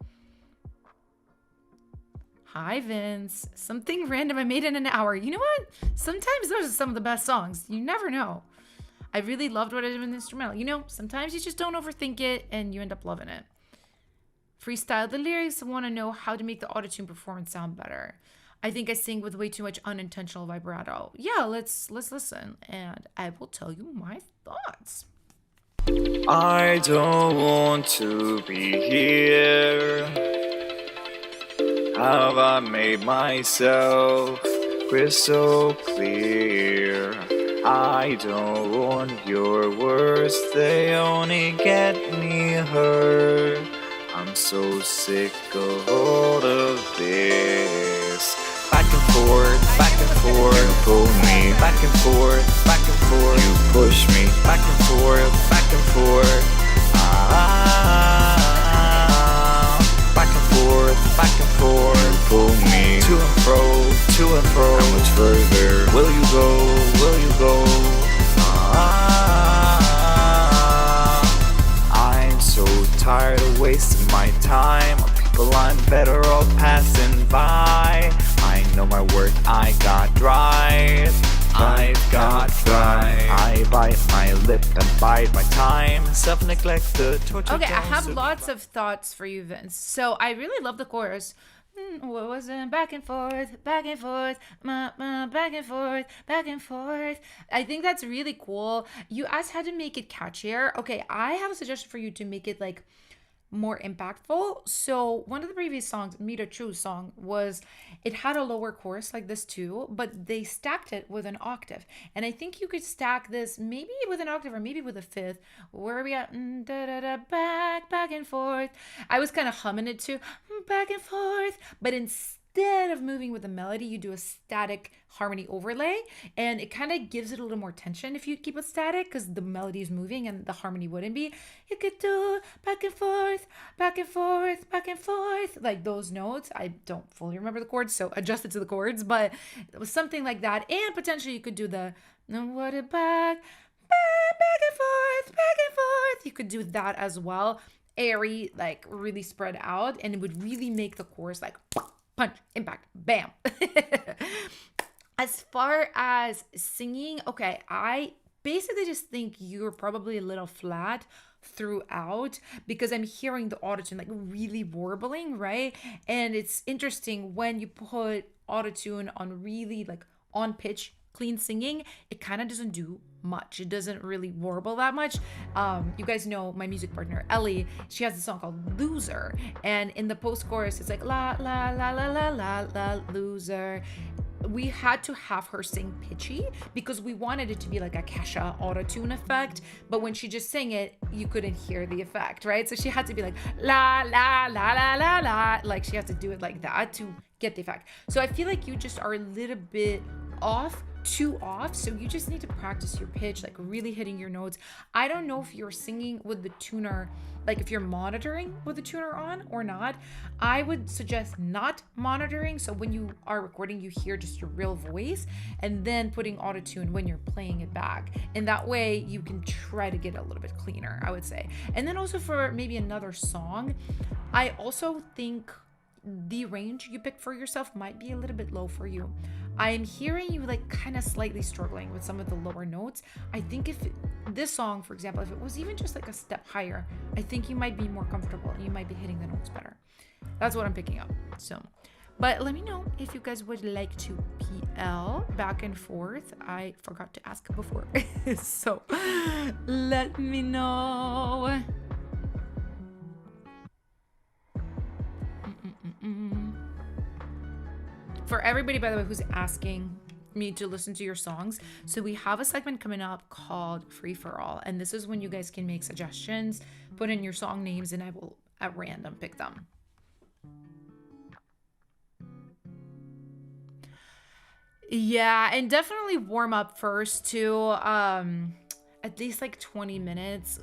Hi, Vince. Something random I made in an hour. You know what? Sometimes those are some of the best songs. You never know. I really loved what I did with the instrumental. You know, sometimes you just don't overthink it and you end up loving it. Freestyle the lyrics. I want to know how to make the autotune performance sound better. I think I sing with way too much unintentional vibrato. Yeah, let's listen and I will tell you my thoughts. I don't want to be here. Have I made myself crystal clear? I don't want your words, they only get me hurt. I'm so sick of all of this. Back and forth, forth, you pull me back and forth, back and forth. You push me back and forth, back and forth. Back and forth, back and forth. You pull me to and fro, to and fro. How much further will you go? Will you go? I'm so tired of wasting my time on people I'm better off passing by. I know my worth, I got drive. I've got drive. I bite my lip and bide my time. Self-neglect the torture. Okay, I have lots of thoughts for you, Vince. So I really love the chorus. What was it? Back and forth, back and forth, back and forth, back and forth. I think that's really cool. You asked how to make it catchier. Okay, I have a suggestion for you to make it like more impactful. So one of the previous songs, Meet a True song, was it had a lower chorus like this too, but they stacked it with an octave. And I think you could stack this maybe with an octave or maybe with a fifth. Where are we at? Back and forth. I was kind of humming it too, back and forth, but instead of moving with the melody, you do a static harmony overlay, and it kind of gives it a little more tension if you keep it static, because the melody is moving and the harmony wouldn't be. You could do back and forth, back and forth, back and forth, like those notes. I don't fully remember the chords, so adjust it to the chords, but it was something like that. And potentially you could do the what a back and forth, back and forth. You could do that as well, airy, like really spread out, and it would really make the chorus like punch, impact, bam. As far as singing, okay, I basically just think you're probably a little flat throughout, because I'm hearing the autotune like really warbling, right? And it's interesting when you put autotune on really like on pitch clean singing, it kind of doesn't do much. It doesn't really warble that much. You guys know my music partner Ellie, she has a song called Loser, and in the post chorus it's like la la la la la la la loser. We had to have her sing pitchy because we wanted it to be like a Kesha autotune effect, but when she just sang it, you couldn't hear the effect, right? So she had to be like la la la la la la, like she had to do it like that to get the effect. So I feel like you just are a little bit too off, so you just need to practice your pitch, like really hitting your notes. I don't know if you're singing with the tuner, like if you're monitoring with the tuner on or not. I would suggest not monitoring, so when you are recording you hear just your real voice, and then putting autotune when you're playing it back, and that way you can try to get it a little bit cleaner, I would say. And then also for maybe another song, I also think the range you pick for yourself might be a little bit low for you. I'm hearing you like kind of slightly struggling with some of the lower notes. I think if this song, for example, if it was even just like a step higher, I think you might be more comfortable and you might be hitting the notes better. That's what I'm picking up. So, but let me know if you guys would like to PL back and forth. I forgot to ask before. So let me know. For everybody, by the way, who's asking me to listen to your songs, so we have a segment coming up called Free for All, and this is when you guys can make suggestions, put in your song names, and I will at random pick them. Yeah, and definitely warm up first too. At least like 20 minutes.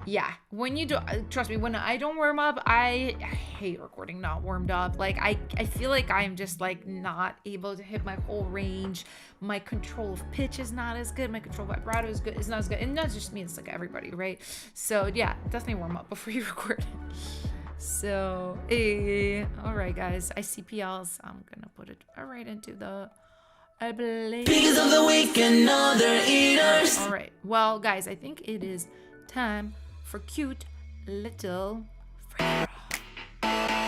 Yeah, when you do, trust me, when I don't warm up, I hate recording not warmed up. Like I feel like I'm just like not able to hit my whole range. My control of pitch is not as good. My control of vibrato is good. It's not as good. And not just me, it's like everybody, right? So yeah, definitely warm up before you record. So, all right, guys, I see PLs. I'm gonna put it right into the Pigs of the week and other eaters. All right, well, guys, I think it is time for cute little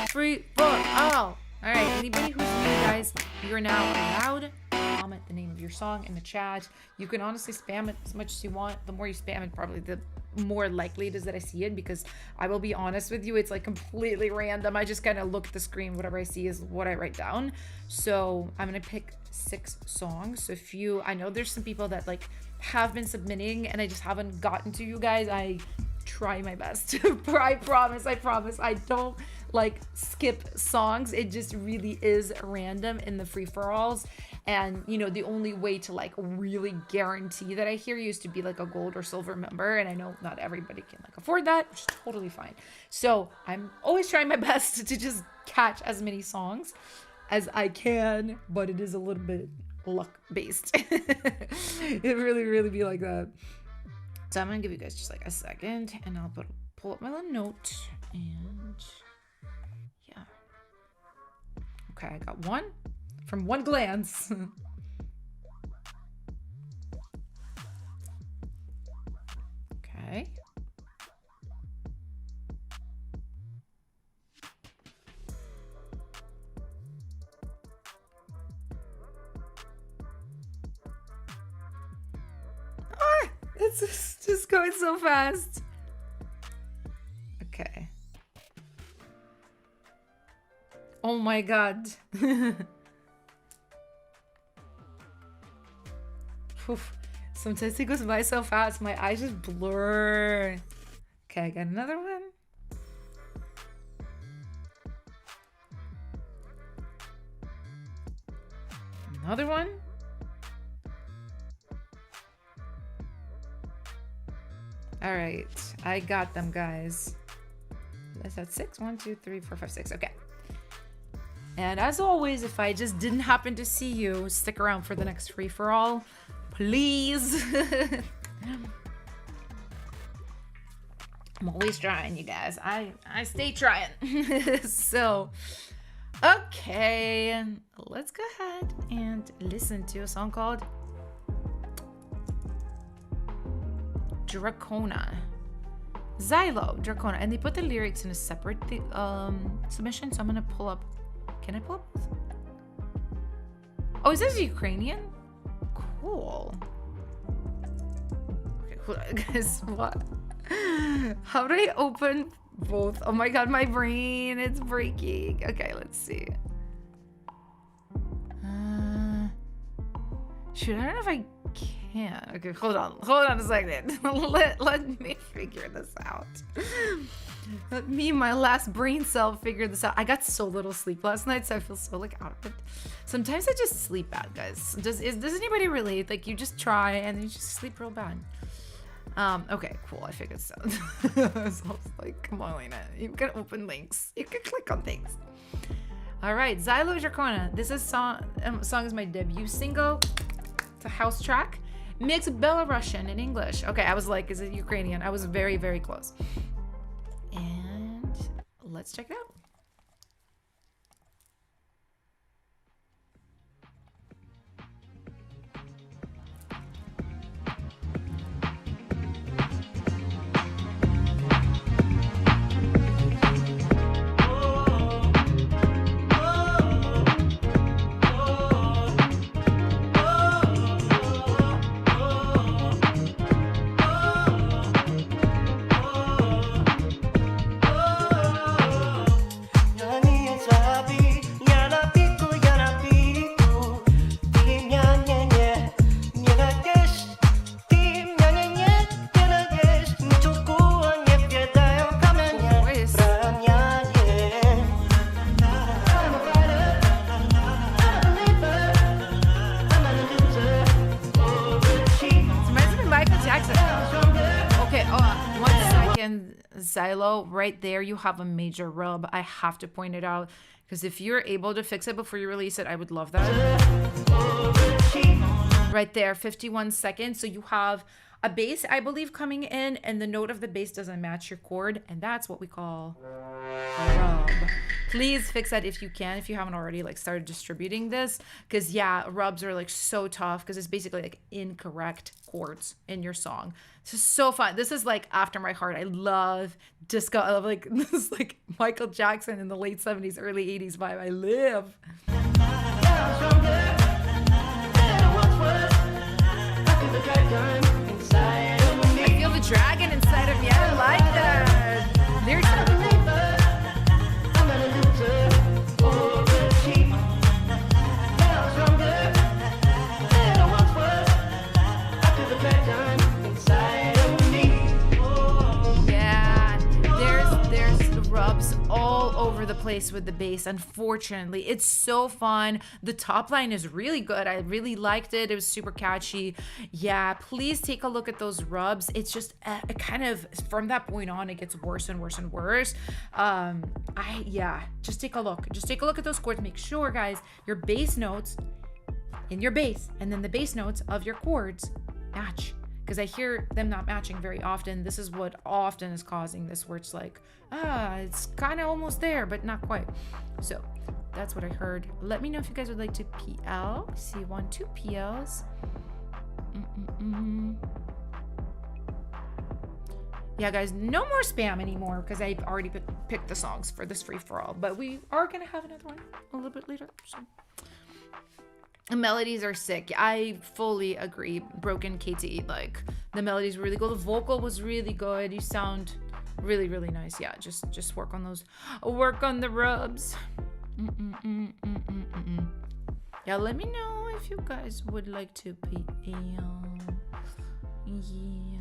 free for all. All right, anybody who's new, guys, you're now allowed to comment the name of your song in the chat. You can honestly spam it as much as you want. The more you spam it, probably the more likely it is that I see it, because I will be honest with you, it's like completely random. I just kind of look at the screen, whatever I see is what I write down. So I'm gonna pick 6 songs. So if you, I know there's some people that like have been submitting and I just haven't gotten to you guys. I try my best. I promise I don't like skip songs. It just really is random in the free-for-alls. And, you know, the only way to like really guarantee that I hear you is to be like a gold or silver member. And I know not everybody can like afford that, which is totally fine. So I'm always trying my best to just catch as many songs as I can, but it is a little bit luck based. It really be like that. So I'm gonna give you guys just like a second and I'll pull up my little note and yeah. Okay, I got one from one glance. Okay. It's just going so fast. Okay. Oh my god. Oof. Sometimes it goes by so fast, my eyes just blur. Okay, I got another one. Another one. All right, I got them, guys. That's at 6. 1, 2, 3, 4, 5, 6. Okay. And as always, if I just didn't happen to see you, stick around for the next free for all, please. I'm always trying, you guys. I stay trying. So, okay, let's go ahead and listen to a song called Dracona. Xylo, Dracona. And they put the lyrics in a separate submission, so I'm gonna pull up. Can I pull up? Oh, is this Ukrainian? Cool. Okay, hold on, guys. What? How do I open both? Oh my god, my brain, it's breaking. Okay, let's see. Shoot, I don't know if I can. Okay, hold on a second. let me figure this out. Let me and my last brain cell figure this out. I got so little sleep last night, so I feel so like out of it. Sometimes I just sleep bad, guys. Does anybody relate? Like you just try and then you just sleep real bad. Okay, cool. I figured this out. So I was like, come on, Lena. You can open links. You can click on things. All right, Xylo Dracona. This is song is my debut single. It's a house track. Mixed Belarusian in English. Okay, I was like, is it Ukrainian? I was very, very close. And let's check it out. Xylo, right there you have a major rub. I have to point it out because if you're able to fix it before you release it, I would love that. Right there, 51 seconds. So you have a bass, I believe, coming in, and the note of the bass doesn't match your chord, and that's what we call a rub. Please fix that if you can, if you haven't already like started distributing this, because yeah, rubs are like so tough because it's basically like incorrect chords in your song. This is so fun. This is like after my heart. I love disco. I love like this is like Michael Jackson in the late 70s, early 80s vibe. I live. I feel the dragon inside of me. I like that. Lyrics are all over the place with the bass, unfortunately. It's so fun. The top line is really good. I really liked it. It was super catchy. Yeah, please take a look at those rubs. It's just it kind of, from that point on, it gets worse and worse and worse. Just take a look. Just take a look at those chords. Make sure, guys, your bass notes in your bass and then the bass notes of your chords match. Because I hear them not matching very often. This is what often is causing this, where it's like, it's kind of almost there, but not quite. So that's what I heard. Let me know if you guys would like to PL. See, 1, 2 PLs. Yeah, guys, no more spam anymore because I've already picked the songs for this free-for-all. But we are going to have another one a little bit later. So. The melodies are sick. I fully agree. Broken KT, like the melodies were really good. The vocal was really good. You sound really, really nice. Yeah, just work on those. Work on the rubs. Yeah, let me know if you guys would like to PL. Yeah.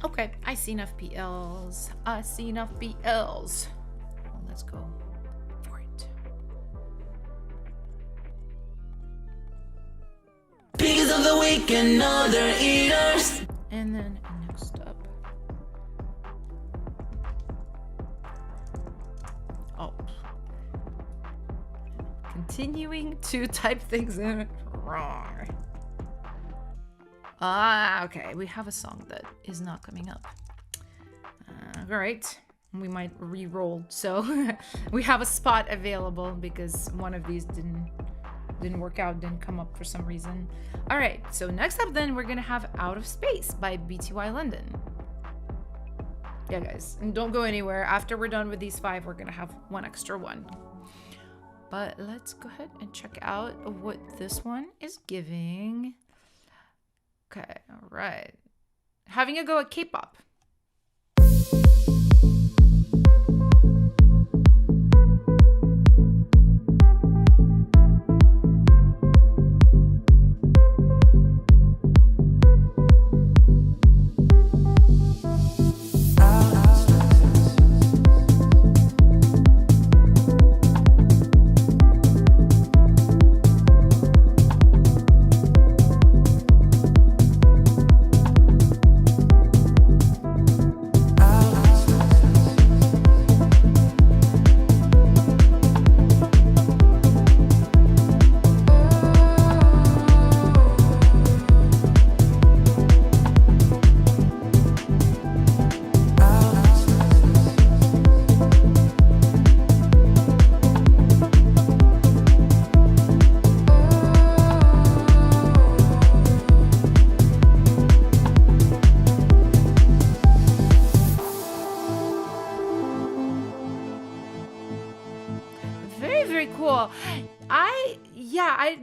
Okay, I see enough PLs. Well, let's go. Piggies of the week and other eaters. And then next up. Oh. Continuing to type things in wrong. Okay. We have a song that is not coming up. All right. We might re-roll. So we have a spot available because one of these didn't work out, didn't come up for some reason. All right, so next up then we're gonna have Out of Space by BTY London. Yeah, guys, and don't go anywhere. After we're done with these 5, we're gonna have one extra one. But let's go ahead and check out what this one is giving. Okay, all right. Having a go at K-pop.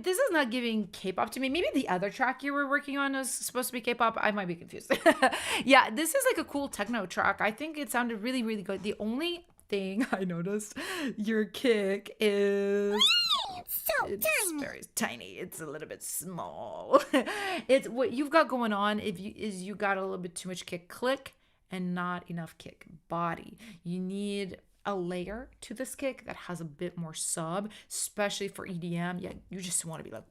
This is not giving K-pop to me. Maybe the other track you were working on was supposed to be K-pop. I might be confused. Yeah, this is like a cool techno track. I think it sounded really, really good. The only thing I noticed, your kick is it's very tiny. It's a little bit small. It's what you've got going on. You got a little bit too much kick click and not enough kick body. You need a layer to this kick that has a bit more sub, especially for EDM. Yeah, you just want to be like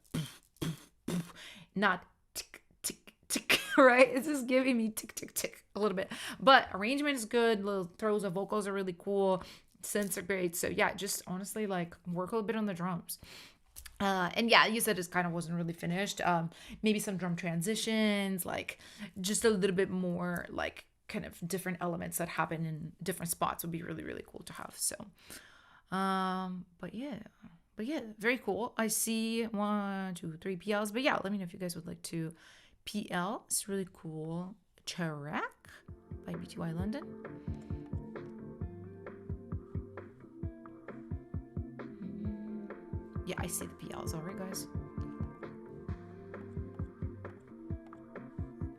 not tick tick tick, right? It's just giving me tick tick tick a little bit, but arrangement is good. Little throws of vocals are really cool. Synths are great. So yeah, just honestly like work a little bit on the drums. And yeah, you said it kind of wasn't really finished. Maybe some drum transitions, like just a little bit more like kind of different elements that happen in different spots would be really, really cool to have. So, but yeah, very cool. I see 1, 2, 3 PLs, but yeah, let me know if you guys would like to PL. It's really cool. Track by BTY London. Yeah, I see the PLs. All right, guys.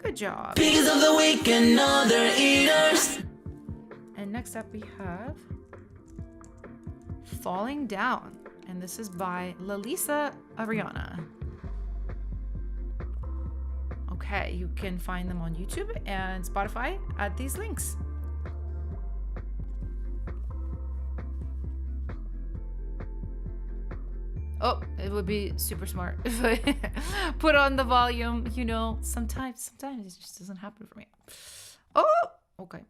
Good job. Piggies of the week and other eaters. And next up we have Falling Down. And this is by Lalisa Ariana. Okay, you can find them on YouTube and Spotify at these links. It would be super smart if I put on the volume, you know. Sometimes it just doesn't happen for me. Oh, okay.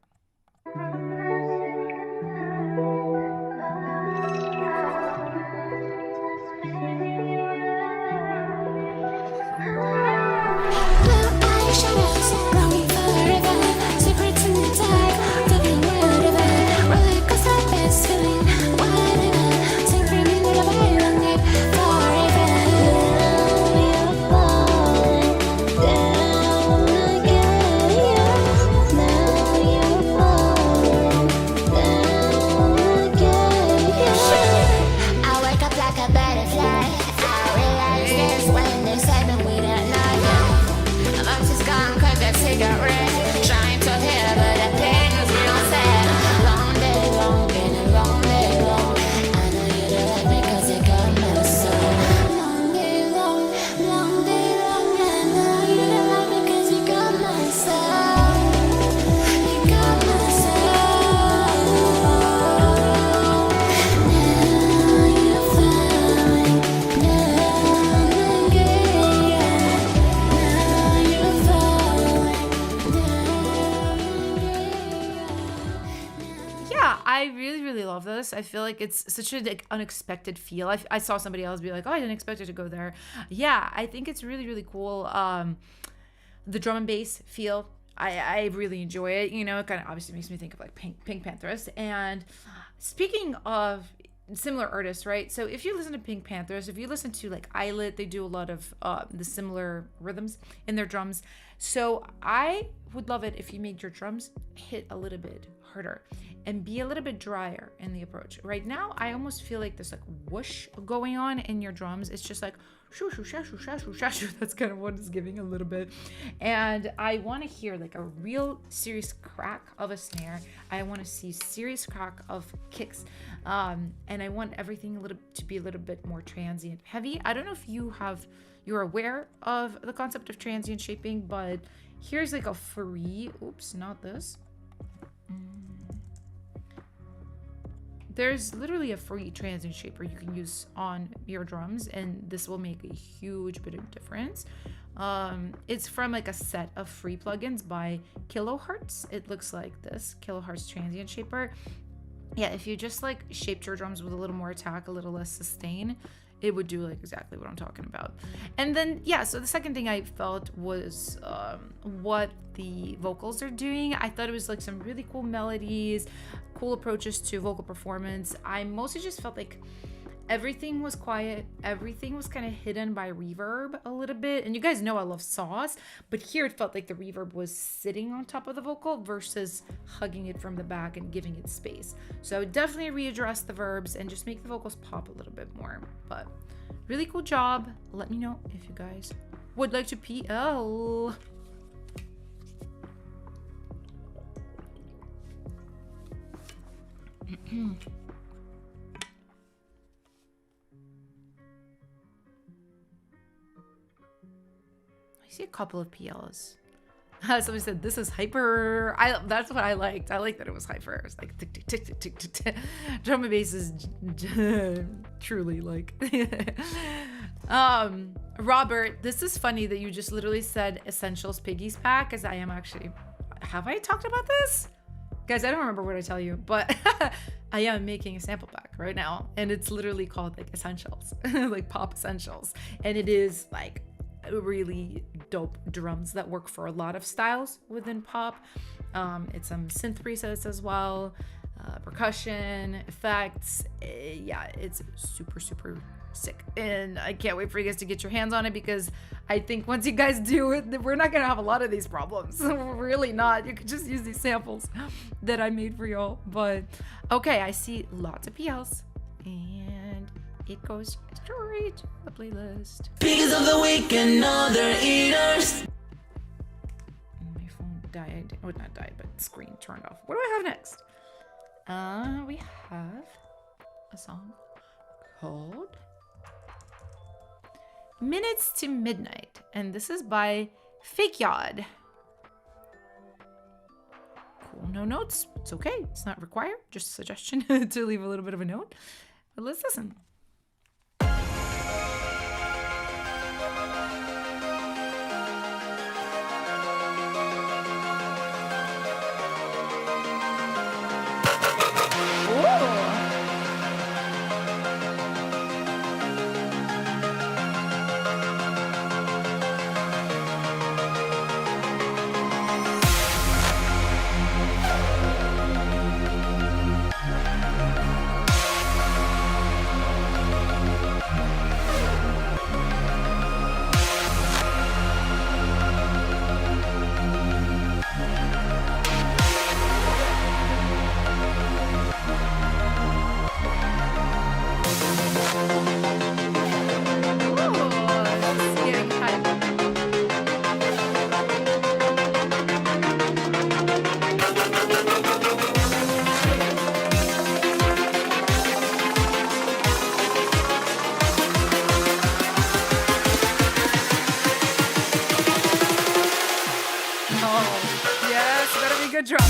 I feel like it's such a like unexpected feel. I saw somebody else be like, oh, I didn't expect it to go there. Yeah, I think it's really, really cool. The drum and bass feel, I really enjoy it. You know, it kind of obviously makes me think of like Pink Panthers. And speaking of similar artists, right? So if you listen to Pink Panthers, if you listen to like Islet, they do a lot of the similar rhythms in their drums. So I would love it if you made your drums hit a little bit harder and be a little bit drier in the approach. Right now, I almost feel like there's like whoosh going on in your drums. It's just like shoo, shoo, shoo, shoo, shoo, shoo, shoo, shoo. That's kind of what it's giving a little bit. And I want to hear like a real serious crack of a snare. I want to see serious crack of kicks. And I want everything to be a little bit more transient heavy. I don't know if you're aware of the concept of transient shaping, but here's like a free, oops, not this. There's literally a free transient shaper you can use on your drums, and this will make a huge bit of difference. It's from like a set of free plugins by Kilohertz. It looks like this, Kilohertz transient shaper. Yeah, if you just like shaped your drums with a little more attack, a little less sustain, it would do like exactly what I'm talking about. And then, yeah, so the second thing I felt was what the vocals are doing. I thought it was like some really cool melodies, cool approaches to vocal performance. I mostly just felt like everything was quiet. Everything was kind of hidden by reverb a little bit. And you guys know I love sauce, but here it felt like the reverb was sitting on top of the vocal versus hugging it from the back and giving it space. So I would definitely readdress the verbs and just make the vocals pop a little bit more. But really cool job. Let me know if you guys would like to PL. I see a couple of PLs. Somebody said this is hyper. That's what I liked. I liked that it was hyper. It's like tick tick tick tick tick tick tick. Drum and bass is truly like. Robert, this is funny that you just literally said Essentials Piggy's pack, as I am actually. Have I talked about this? Guys, I don't remember what I tell you, but I am making a sample pack right now, and it's literally called like Essentials, like Pop Essentials, and it is like really dope drums that work for a lot of styles within pop. It's some synth presets as well, percussion, effects. Yeah, it's super, super sick. And I can't wait for you guys to get your hands on it, because I think once you guys do it, we're not going to have a lot of these problems. We're really not. You could just use these samples that I made for y'all. But okay, I see lots of PLs, and it goes straight to the playlist. Piggies of the week and other eaters. My phone died. Oh, not died, but screen turned off. What do I have next? We have a song called Minutes to Midnight, and this is by Fake Yod. Cool, no notes. It's okay. It's not required. Just a suggestion to leave a little bit of a note. But let's listen. good drop.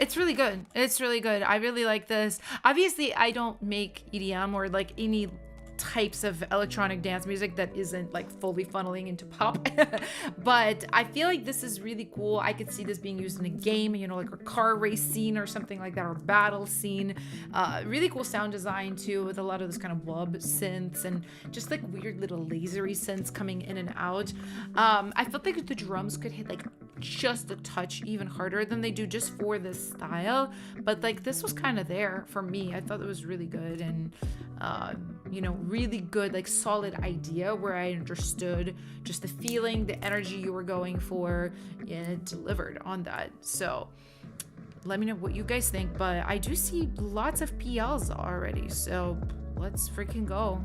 It's really good. It's really good. I really like this. Obviously, I don't make EDM or like any types of electronic dance music that isn't like fully funneling into pop. But I feel like this is really cool. I could see this being used in a game, you know, like a car race scene or something like that, or battle scene. Really cool sound design too, with a lot of this kind of wub synths and just like weird little lasery synths coming in and out. I felt like the drums could hit like just a touch even harder than they do just for this style, but like this was kind of there for me. I thought it was really good, and you know, really good, like solid idea where I understood just the feeling, the energy you were going for, and it delivered on that. So let me know what you guys think, but I do see lots of PLs already, so let's freaking go.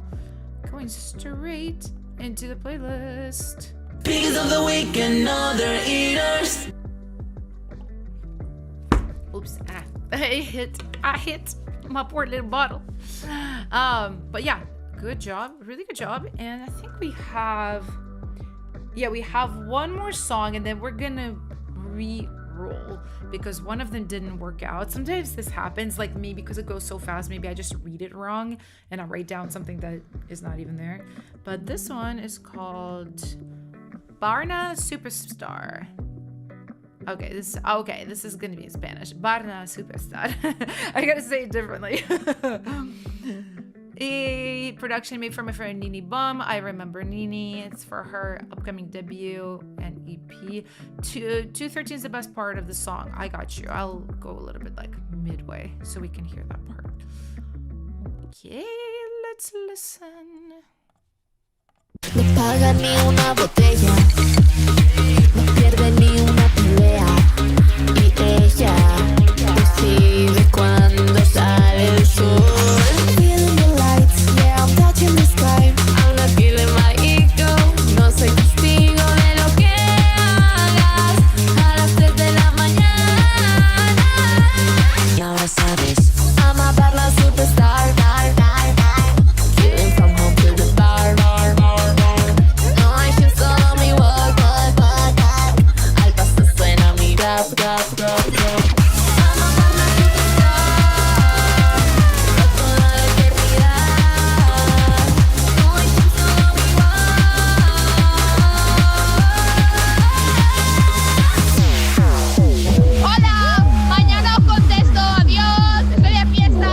Going straight into the playlist. Piggies of the week and other eaters. Oops, I hit my poor little bottle. But yeah, good job, really good job. And I think we have one more song, and then we're gonna re-roll because one of them didn't work out. Sometimes this happens, like maybe because it goes so fast, maybe I just read it wrong and I write down something that is not even there. But this one is called Barna Superstar. Okay, this is gonna be in Spanish. Barna Superstar. I gotta say it differently. A production made for my friend Nini Bum. I remember Nini. It's for her upcoming debut and EP. 213 is the best part of the song. I got you. I'll go a little bit like midway so we can hear that part. Okay, let's listen. No paga ni una botella, no pierde ni una pelea. Y ella decide cuando sale el sol. Feeling the lights, yeah, I'm touching the sky. I'm not killing my ego, no soy testigo de lo que hagas. A las 3 de la mañana. Y ahora sabes, I'm a Barla Superstar. Killing from home to the bar. No hay que solo mi walk. Al paso suena mi rap. I'm a Barla Superstar. Por toda la eternidad. No hay que solo mi walk. Hola, mañana os contesto. Adiós, estoy de fiesta.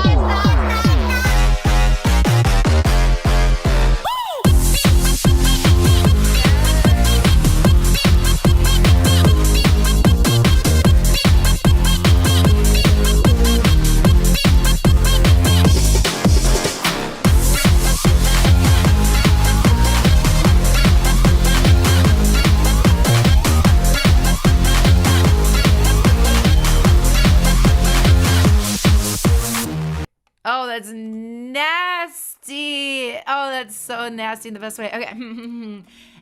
Oh, that's nasty. Oh, that's so nasty in the best way. Okay.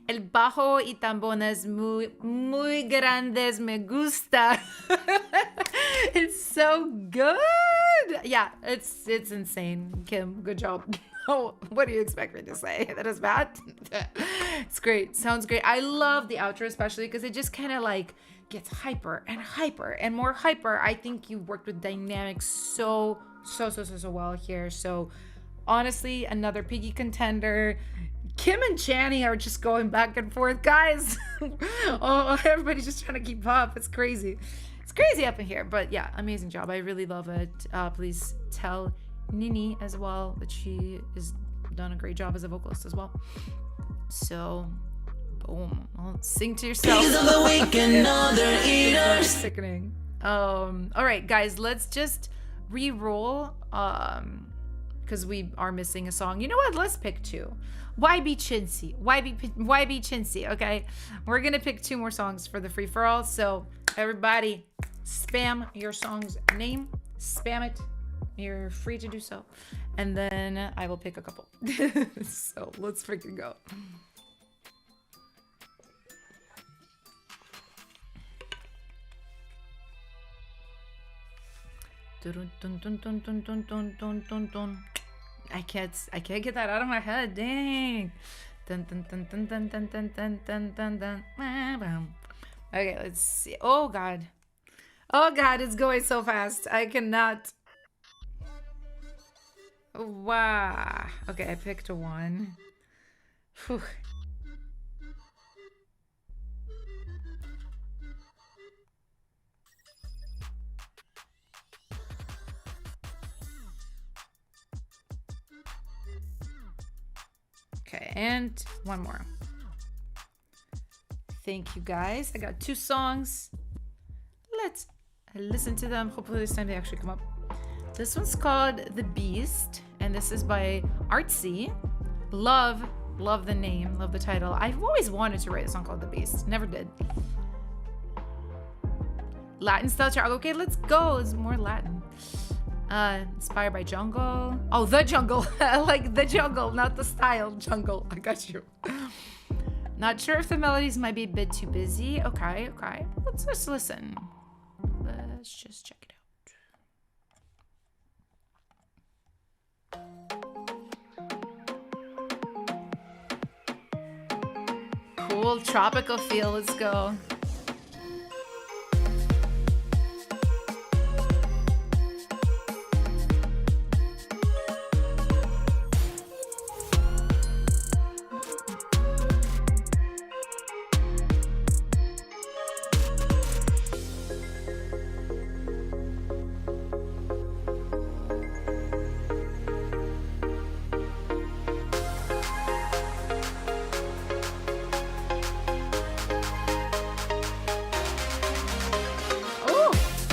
El bajo y tambones muy grandes me gusta. It's so good. Yeah, it's insane. Kim, good job. Oh, what do you expect me to say? That is bad? It's great. Sounds great. I love the outro, especially because it just kind of like gets hyper and more hyper. I think you worked with dynamics so well here. So honestly, another Piggy contender. Kim and Channy are just going back and forth, guys. Oh, everybody's just trying to keep up. It's crazy. It's crazy up in here. But yeah, amazing job. I really love it. Please tell Nini as well that she has done a great job as a vocalist as well. So boom. Well, sing to yourself. Piggies of the week and other eaters. Sickening. All right, guys, let's just re-roll because we are missing a song. You know what? Let's pick two. Why be chintzy? Why be chintzy? Okay, we're gonna pick two more songs for the free-for-all. So everybody, spam your song's name. Spam it You're free to do so. And then I will pick a couple. So let's freaking go. Dun, dun, dun, dun, dun, dun, dun, dun, dun, dun. I can't get that out of my head. Dang. Dun, dun, dun, dun, dun, dun, dun, dun, dun, dun, dun. Okay, let's see. Oh god. Oh god, it's going so fast. I cannot. Wow. Okay, I picked a one. Whew. Okay, and one more. Thank you guys. I got 2 songs. Let's listen to them. Hopefully this time they actually come up. This one's called The Beast, and this is by Artsy. Love the name, love the title. I've always wanted to write a song called The Beast. Never did. Latin style track. Okay, let's go. It's more Latin. Inspired by jungle. Oh, the jungle. Like the jungle, not the style jungle. I got you. Not sure if the melodies might be a bit too busy. Okay. Let's just listen. Let's just check it out. Cool tropical feel. Let's go.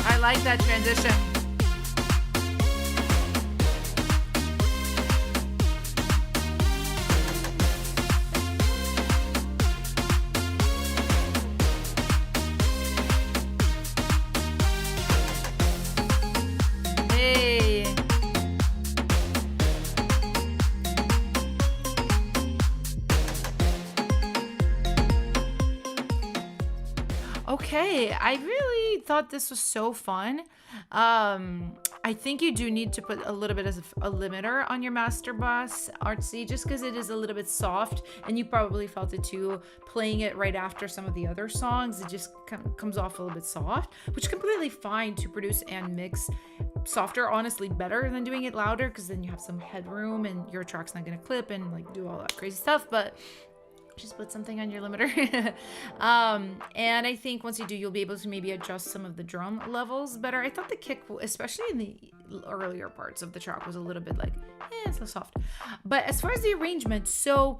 I like that transition. Hey. Okay, I really thought this was so fun. I think you do need to put a little bit of a limiter on your master boss, Artsy, just because it is a little bit soft, and you probably felt it too playing it right after some of the other songs. It just comes off a little bit soft, which is completely fine to produce and mix softer, honestly better than doing it louder, because then you have some headroom and your track's not going to clip and like do all that crazy stuff. But just put something on your limiter. And I think once you do, you'll be able to maybe adjust some of the drum levels better. I thought the kick, especially in the earlier parts of the track, was a little bit like, it's so soft. But as far as the arrangement, so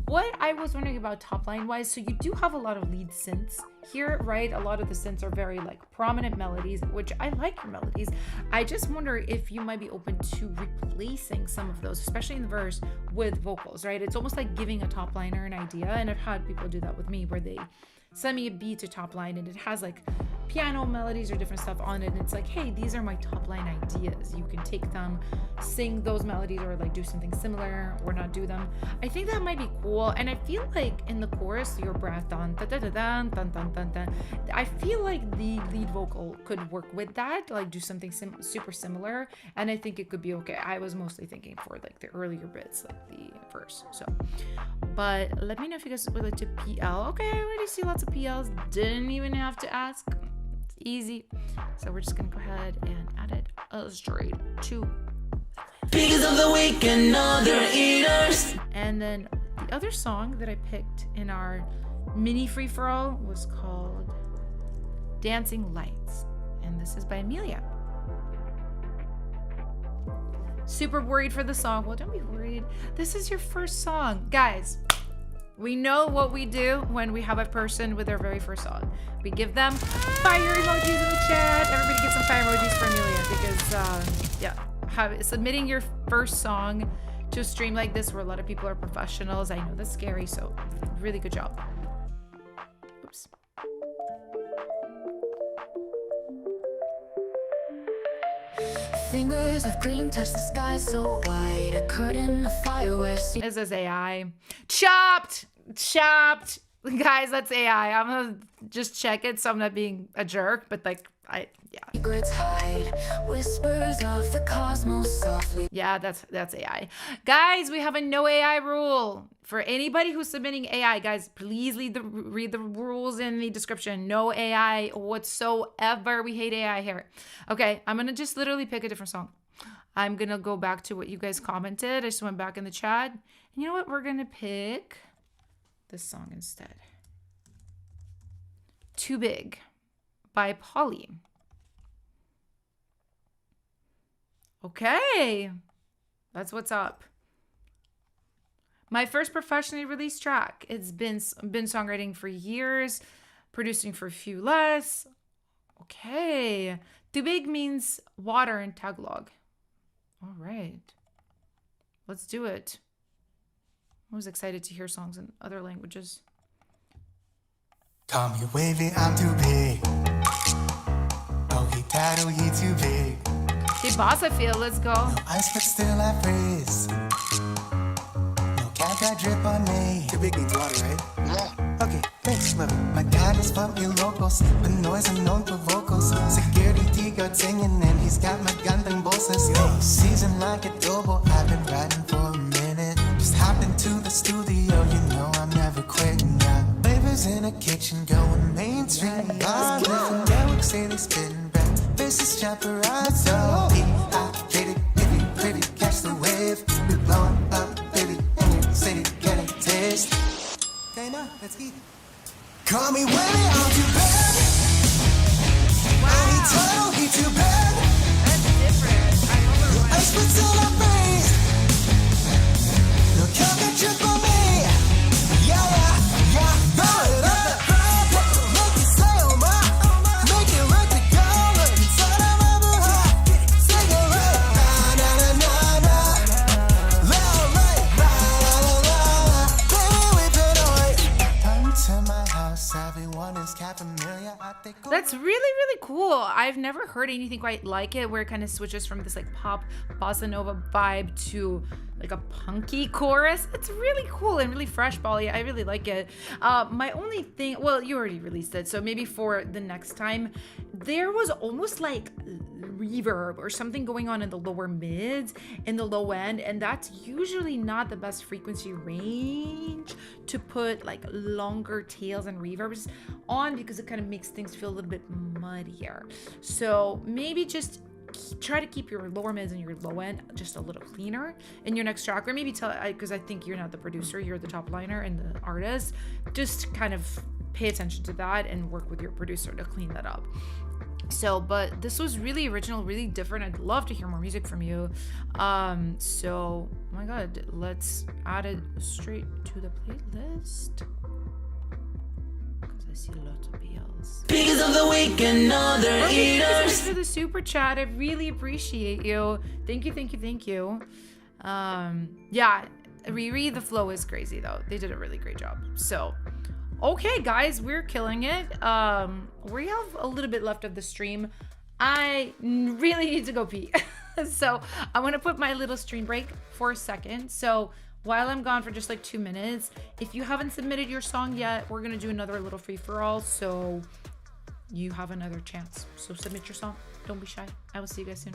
what I was wondering about top line wise, so you do have a lot of lead synths here, right? A lot of the synths are very like prominent melodies, which I like your melodies. I just wonder if you might be open to replacing some of those, especially in the verse, with vocals, right? It's almost like giving a top liner an idea, and I've had people do that with me where they send me a beat to top line and it has like piano melodies or different stuff on it, and it's like, hey, these are my top line ideas. You can take them, sing those melodies, or like do something similar or not do them. I think that might be cool. And I feel like in the chorus, your breath dun dun dun dun dun dun dun dun, I feel like the lead vocal could work with that, like do something super similar, and I think it could be okay. I was mostly thinking for like the earlier bits, like the verse. So, but let me know if you guys would like to PL. Okay, I already see lots of PLs. Didn't even have to ask. It's easy. So we're just gonna go ahead and add it straight to Piggies of the week and other eaters. And then the other song that I picked in our mini free-for-all was called Dancing Lights, and this is by Amelia. Super worried for the song. Well, don't be worried. This is your first song. Guys, we know what we do when we have a person with their very first song. We give them fire emojis in the chat. Everybody get some fire emojis for Amelia, because submitting your first song to a stream like this where a lot of people are professionals, I know that's scary, so really good job. Oops. fingers of green touch the sky so white. A curtain of fireworks. This is AI. Chopped! Chopped! Guys, that's AI. I'm gonna just check it so I'm not being a jerk, but like, yeah. Secrets hide, whispers of the cosmos softly. Yeah, that's AI. Guys, we have a no AI rule. For anybody who's submitting AI, guys, please read the rules in the description. No AI whatsoever. We hate AI here. Okay, I'm gonna just literally pick a different song. I'm gonna go back to what you guys commented. I just went back in the chat. And you know what? We're gonna pick this song instead. Too Big by Polly. Okay, that's what's up. My first professionally released track. It's been songwriting for years, producing for a few less. Okay, Too Big means water in Tagalog. All right, let's do it. I was excited to hear songs in other languages. Call me wavy, I'm too big. Oh, he title, he too big. Hey, boss, I feel. Let's go. No ice, but still I freeze. No cat that drip on me. Too big means water, right? Yeah. Okay, thanks, love it. My dad is from me locals, but noise and known for vocals. Security D-guard singing, and he's got my gun and bolsters. Hey, season like adobo, I've been riding for a minute. Just hopped into the studio, you know I'm never quitting now. Flavors in a kitchen, going mainstream. I'm different networks, say they spitting back. Faces chaperazzo. Dehydrated, if you pretty, catch the wave. We blowing up, baby, in your city, getting taste. Okay, now, let's eat. Call me Willie, I'm too bad. Wow. He told, he too bad. That's different. I know I spit till I freeze. No come and trip on me. Yeah, yeah, yeah. Burn it up. Make it say, oh my. Make it work the color. Inside of my heart. Cigarette. Na na na na. Loud light. La la la la. Baby, we've been away. Come to my house. Everyone is cat familiar. I think. That's really cool. I've never heard anything quite like it, where it kind of switches from this like pop bossa nova vibe to like a punky chorus. It's really cool and really fresh, Polly. I really like it. My only thing, well, you already released it, so maybe for the next time, there was almost like reverb or something going on in the lower mids, in the low end, and that's usually not the best frequency range to put like longer tails and reverbs on, because it kind of makes things feel a little bit muddier. So maybe just try to keep your lower mids and your low end just a little cleaner in your next track, or maybe tell, because I think you're not the producer, you're the top liner and the artist, just kind of pay attention to that and work with your producer to clean that up. So, but this was really original, really different. I'd love to hear more music from you. So, oh my god, let's add it straight to the playlist, because I see lots of BLs. Speakers of the week and other Okay, thank you so much eaters. for the super chat. I really appreciate you. Thank you. Yeah, Riri, the flow is crazy though. They did a really great job. So, okay, guys, we're killing it. We have a little bit left of the stream. I really need to go pee. So I'm gonna put my little stream break for a second. So while I'm gone for just like 2 minutes, if you haven't submitted your song yet, we're gonna do another little free-for-all. So you have another chance. So submit your song. Don't be shy. I will see you guys soon.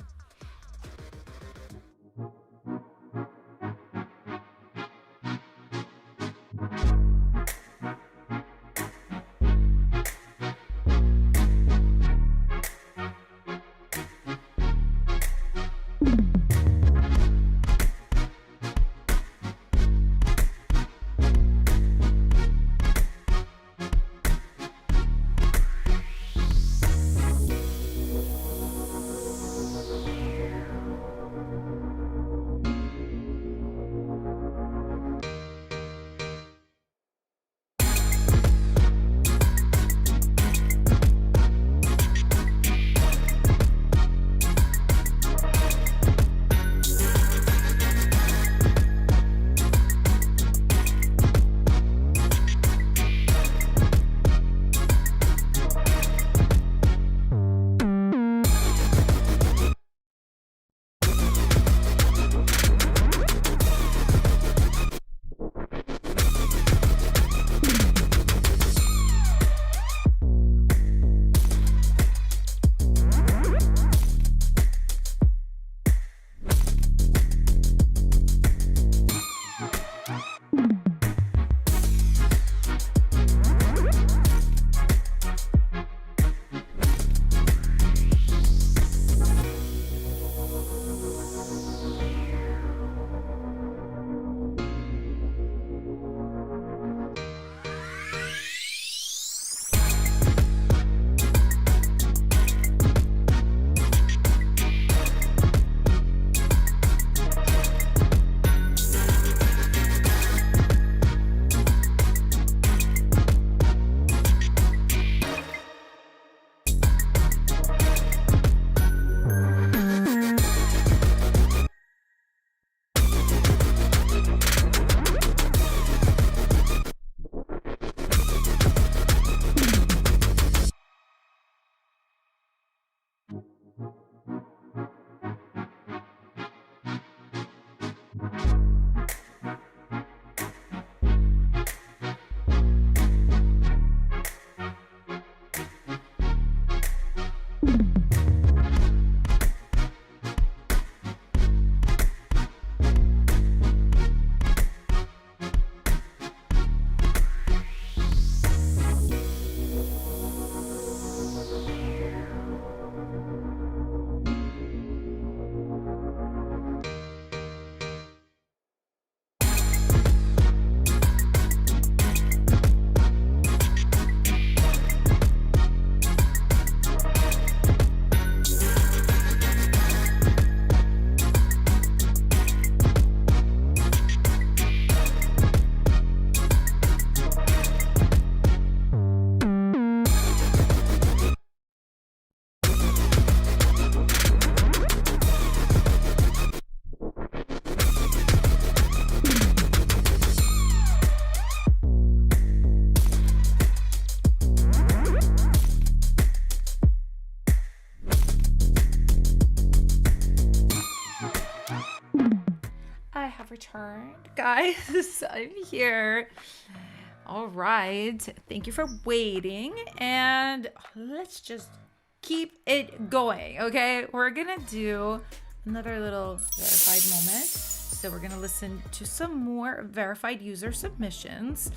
returned, guys. I'm here. All right. Thank you for waiting. And let's just keep it going, okay? We're gonna do another little verified moment. So we're gonna listen to some more verified user submissions.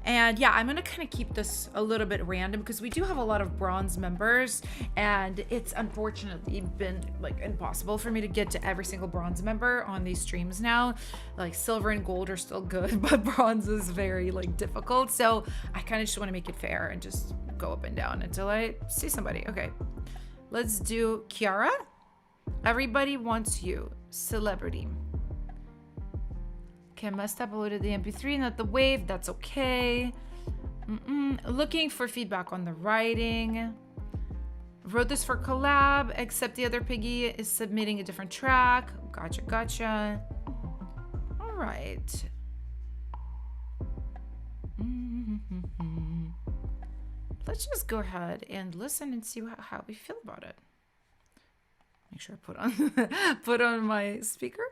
And yeah, I'm gonna kind of keep this a little bit random because we do have a lot of bronze members, and it's unfortunately been like impossible for me to get to every single bronze member on these streams now. Like silver and gold are still good, but bronze is very like difficult. So I kind of just want to make it fair and just go up and down until I see somebody. Okay, let's do Kiara. Everybody Wants You, Celebrity. Okay, must have uploaded the MP3, not the wave. That's okay. Looking for feedback on the writing. Wrote this for collab, except the other Piggy is submitting a different track. Gotcha. All right. Let's just go ahead and listen and see how we feel about it. Make sure I put on my speaker.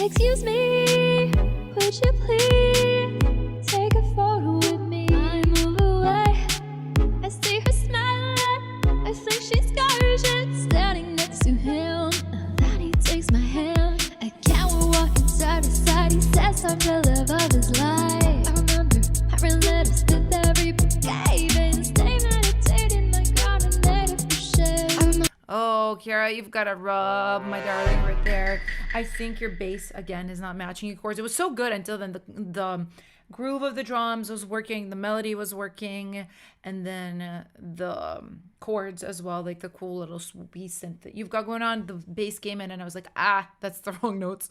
Excuse me, would you please take a photo with me? I move away, I see her smiling, I think she's gorgeous, standing next to him. Then he takes my hand, again we're walking side by side. He says I'm the love of his life. I remember our letters did every book gave, and stay meditating like God and made it for shit. Oh, Kiara, you've got to rub, my darling, right there. I think your bass, again, is not matching your chords. It was so good until then the groove of the drums was working, the melody was working, and then the chords as well, like the cool little swoopy synth that you've got going on. The bass came in, and I was like, that's the wrong notes.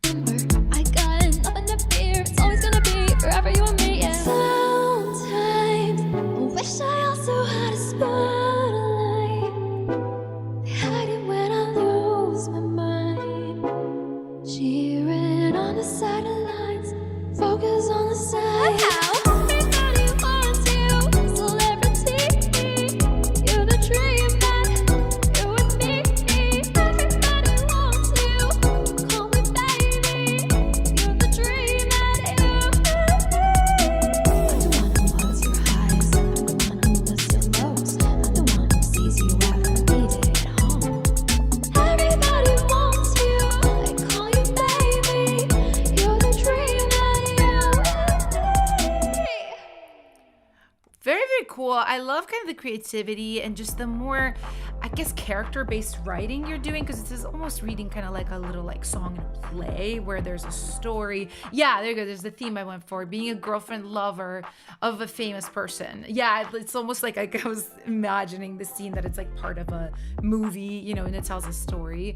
I got nothing to fear. It's always gonna be forever you and me. Yeah. Sometimes I wish I also had a spotlight. Hide it when I lose my mind. Cheering on the sidelines, focus on the side. Everybody wants you, celebrity. You're the dream man, you're with me. Everybody wants you, call me baby. You're the dream man, I'm the one who holds your highs, I'm the one who lifts your lows, I'm the one who sees you out and leave it at home. Everybody wants you, I call you baby. You're the dream man, Very, very cool. I love kind of the creativity and just the more, I guess, character-based writing you're doing, because this is almost reading kind of like a little like song and a play where there's a story. Yeah, there you go. There's the theme I went for, being a girlfriend lover of a famous person. Yeah, it's almost like I was imagining the scene that it's like part of a movie, you know, and it tells a story.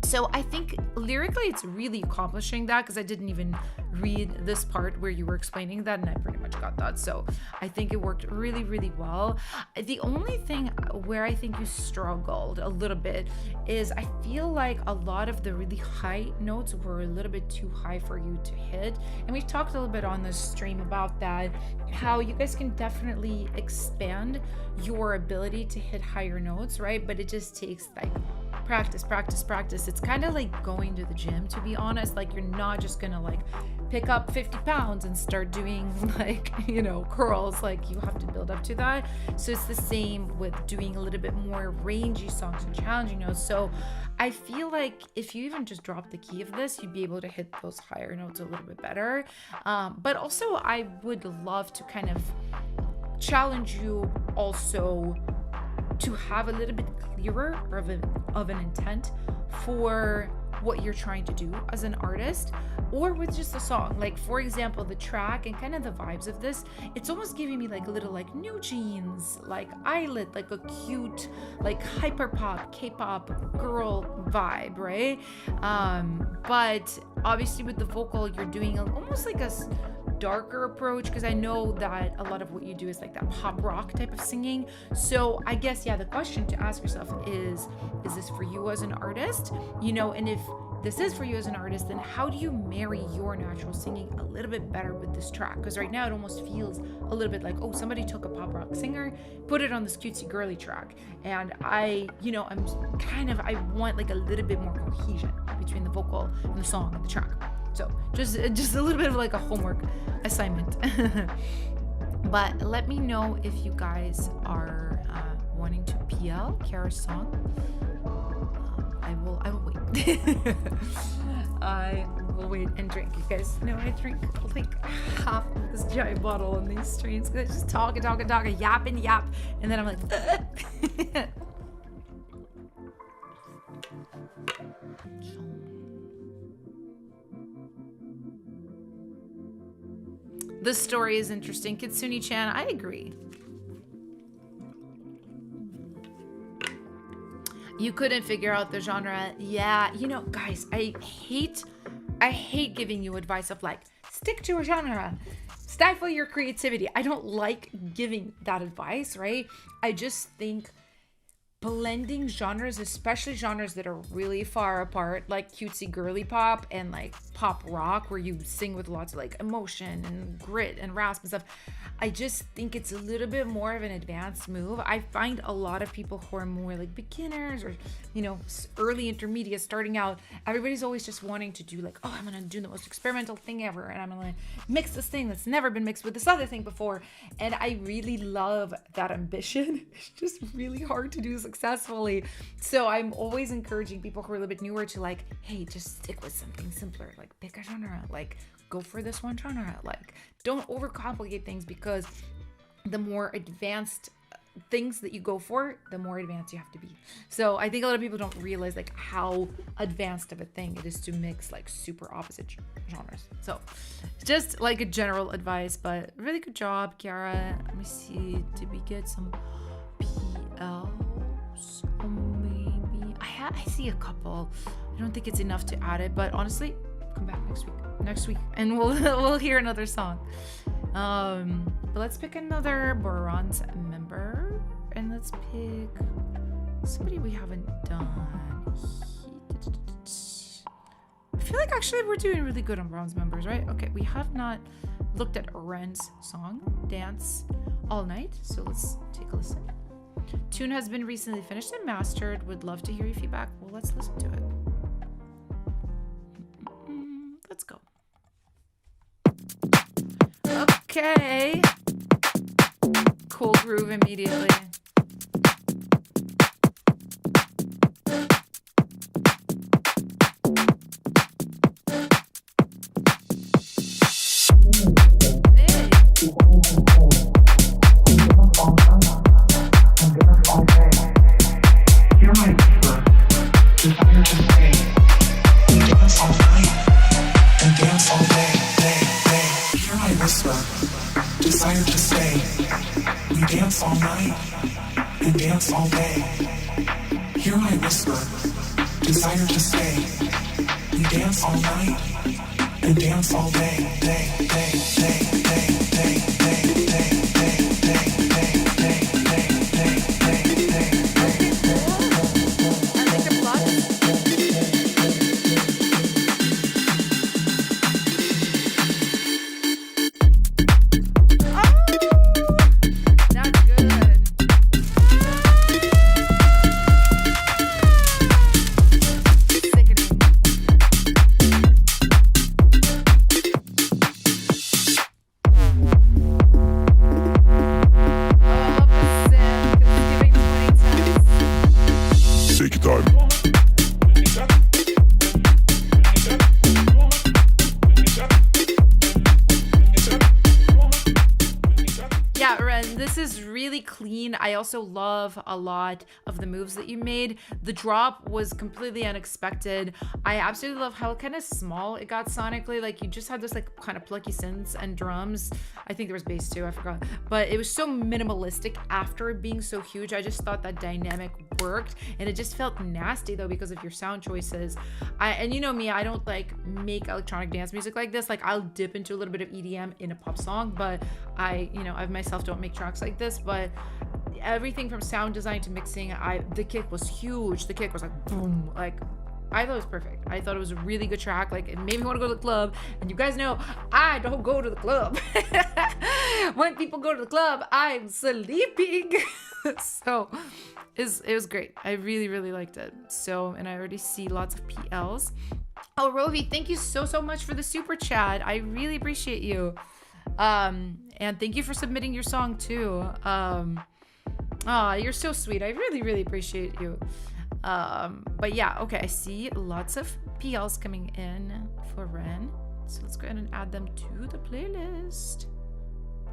So I think lyrically it's really accomplishing that, because I didn't even read this part where you were explaining that, and I pretty much got that. So I think it worked really, really well. The only thing where I think you struggled a little bit is I feel like a lot of the really high notes were a little bit too high for you to hit. And we've talked a little bit on this stream about that, how you guys can definitely expand your ability to hit higher notes, right? But it just takes like practice. It's kind of like going to the gym, to be honest. Like, you're not just gonna like pick up 50 pounds and start doing like, you know, curls. Like, you have to build up to that. So it's the same with doing a little bit more rangy songs and challenging notes. So I feel like if you even just drop the key of this, you'd be able to hit those higher notes a little bit better. But also I would love to kind of challenge you also to have a little bit clearer of an intent for what you're trying to do as an artist, or with just a song. Like, for example, the track and kind of the vibes of this, it's almost giving me like a little like New Jeans, like Eyelid, like a cute like hyperpop K-pop girl vibe, right? But obviously with the vocal, you're doing almost like a darker approach, because I know that a lot of what you do is like that pop rock type of singing. So I guess, yeah, the question to ask yourself is this for you as an artist? You know, and if this is for you as an artist, then how do you marry your natural singing a little bit better with this track? Because right now it almost feels a little bit like, oh, somebody took a pop rock singer, put it on this cutesy girly track. And I want like a little bit more cohesion between the vocal and the song and the track. So just a little bit of like a homework assignment. But let me know if you guys are wanting to PL Kara's song. I will wait. I will wait and drink. You guys know I drink like half of this giant bottle on these streams because I just talk, yap, and then I'm like, This story is interesting. Kitsune-chan, I agree. You couldn't figure out the genre. Yeah, you know, guys, I hate giving you advice of like, stick to a genre, stifle your creativity. I don't like giving that advice, right? I just think blending genres, especially genres that are really far apart, like cutesy girly pop and like pop rock, where you sing with lots of like emotion and grit and rasp and stuff. I just think it's a little bit more of an advanced move. I find a lot of people who are more like beginners or, you know, early intermediate starting out, everybody's always just wanting to do like, oh, I'm gonna do the most experimental thing ever, and I'm gonna mix this thing that's never been mixed with this other thing before. And I really love that ambition. It's just really hard to do successfully. So I'm always encouraging people who are a little bit newer to like, hey, just stick with something simpler, like pick a genre, like go for this one genre, like don't overcomplicate things, because the more advanced things that you go for, the more advanced you have to be. So I think a lot of people don't realize like how advanced of a thing it is to mix like super opposite genres. So just like a general advice, but really good job, Kiara. Let me see, did we get some PLs? Maybe I see a couple. I don't think it's enough to add it, but honestly, come back next week and we'll hear another song. But let's pick another bronze member, and let's pick somebody we haven't done. I feel like actually we're doing really good on bronze members, right? Okay, we have not looked at Ren's song, Dance All Night, so let's take a listen. Tune has been recently finished and mastered. Would love to hear your feedback. Well, let's listen to it. Let's go. Okay. Cool groove immediately. Desire to stay. We dance all night and dance all day. Hear my whisper. Desire to stay. We dance all night and dance all day. Day, day, day, day, day, day, day, day, day, day, day, day, day, day. I also love a lot of the moves that you made. The drop was completely unexpected. I absolutely love how kind of small it got sonically. Like you just had this like kind of plucky synths and drums. I think there was bass too, I forgot. But it was so minimalistic after being so huge. I just thought that dynamic worked, and it just felt nasty though because of your sound choices. And you know me, I don't like make electronic dance music like this. Like I'll dip into a little bit of EDM in a pop song, but I myself don't make tracks like this. But everything from sound design to mixing, the kick was huge. The kick was like boom, like I thought it was perfect. I thought it was a really good track. Like, it made me want to go to the club. And you guys know, I don't go to the club. When people go to the club, I'm sleeping. So it was great. I really, really liked it. So, and I already see lots of PLs. Oh, Rovi, thank you so much for the super chat. I really appreciate you. And thank you for submitting your song too. You're so sweet. I really, really appreciate you. But yeah, okay, I see lots of PLs coming in for Ren. So let's go ahead and add them to the playlist.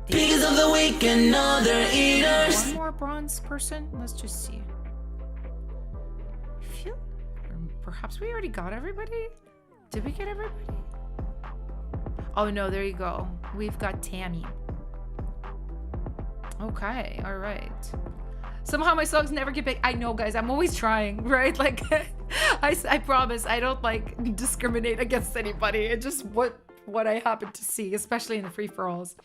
Piggies of the week and other eaters. One more bronze person. Let's just see. I feel, or perhaps we already got everybody. Did we get everybody? Oh no, there you go. We've got Tammy. Okay, all right. Somehow my songs never get picked. I know, guys, I'm always trying, right? Like, I promise I don't like discriminate against anybody. It's just what I happen to see, especially in the free-for-alls.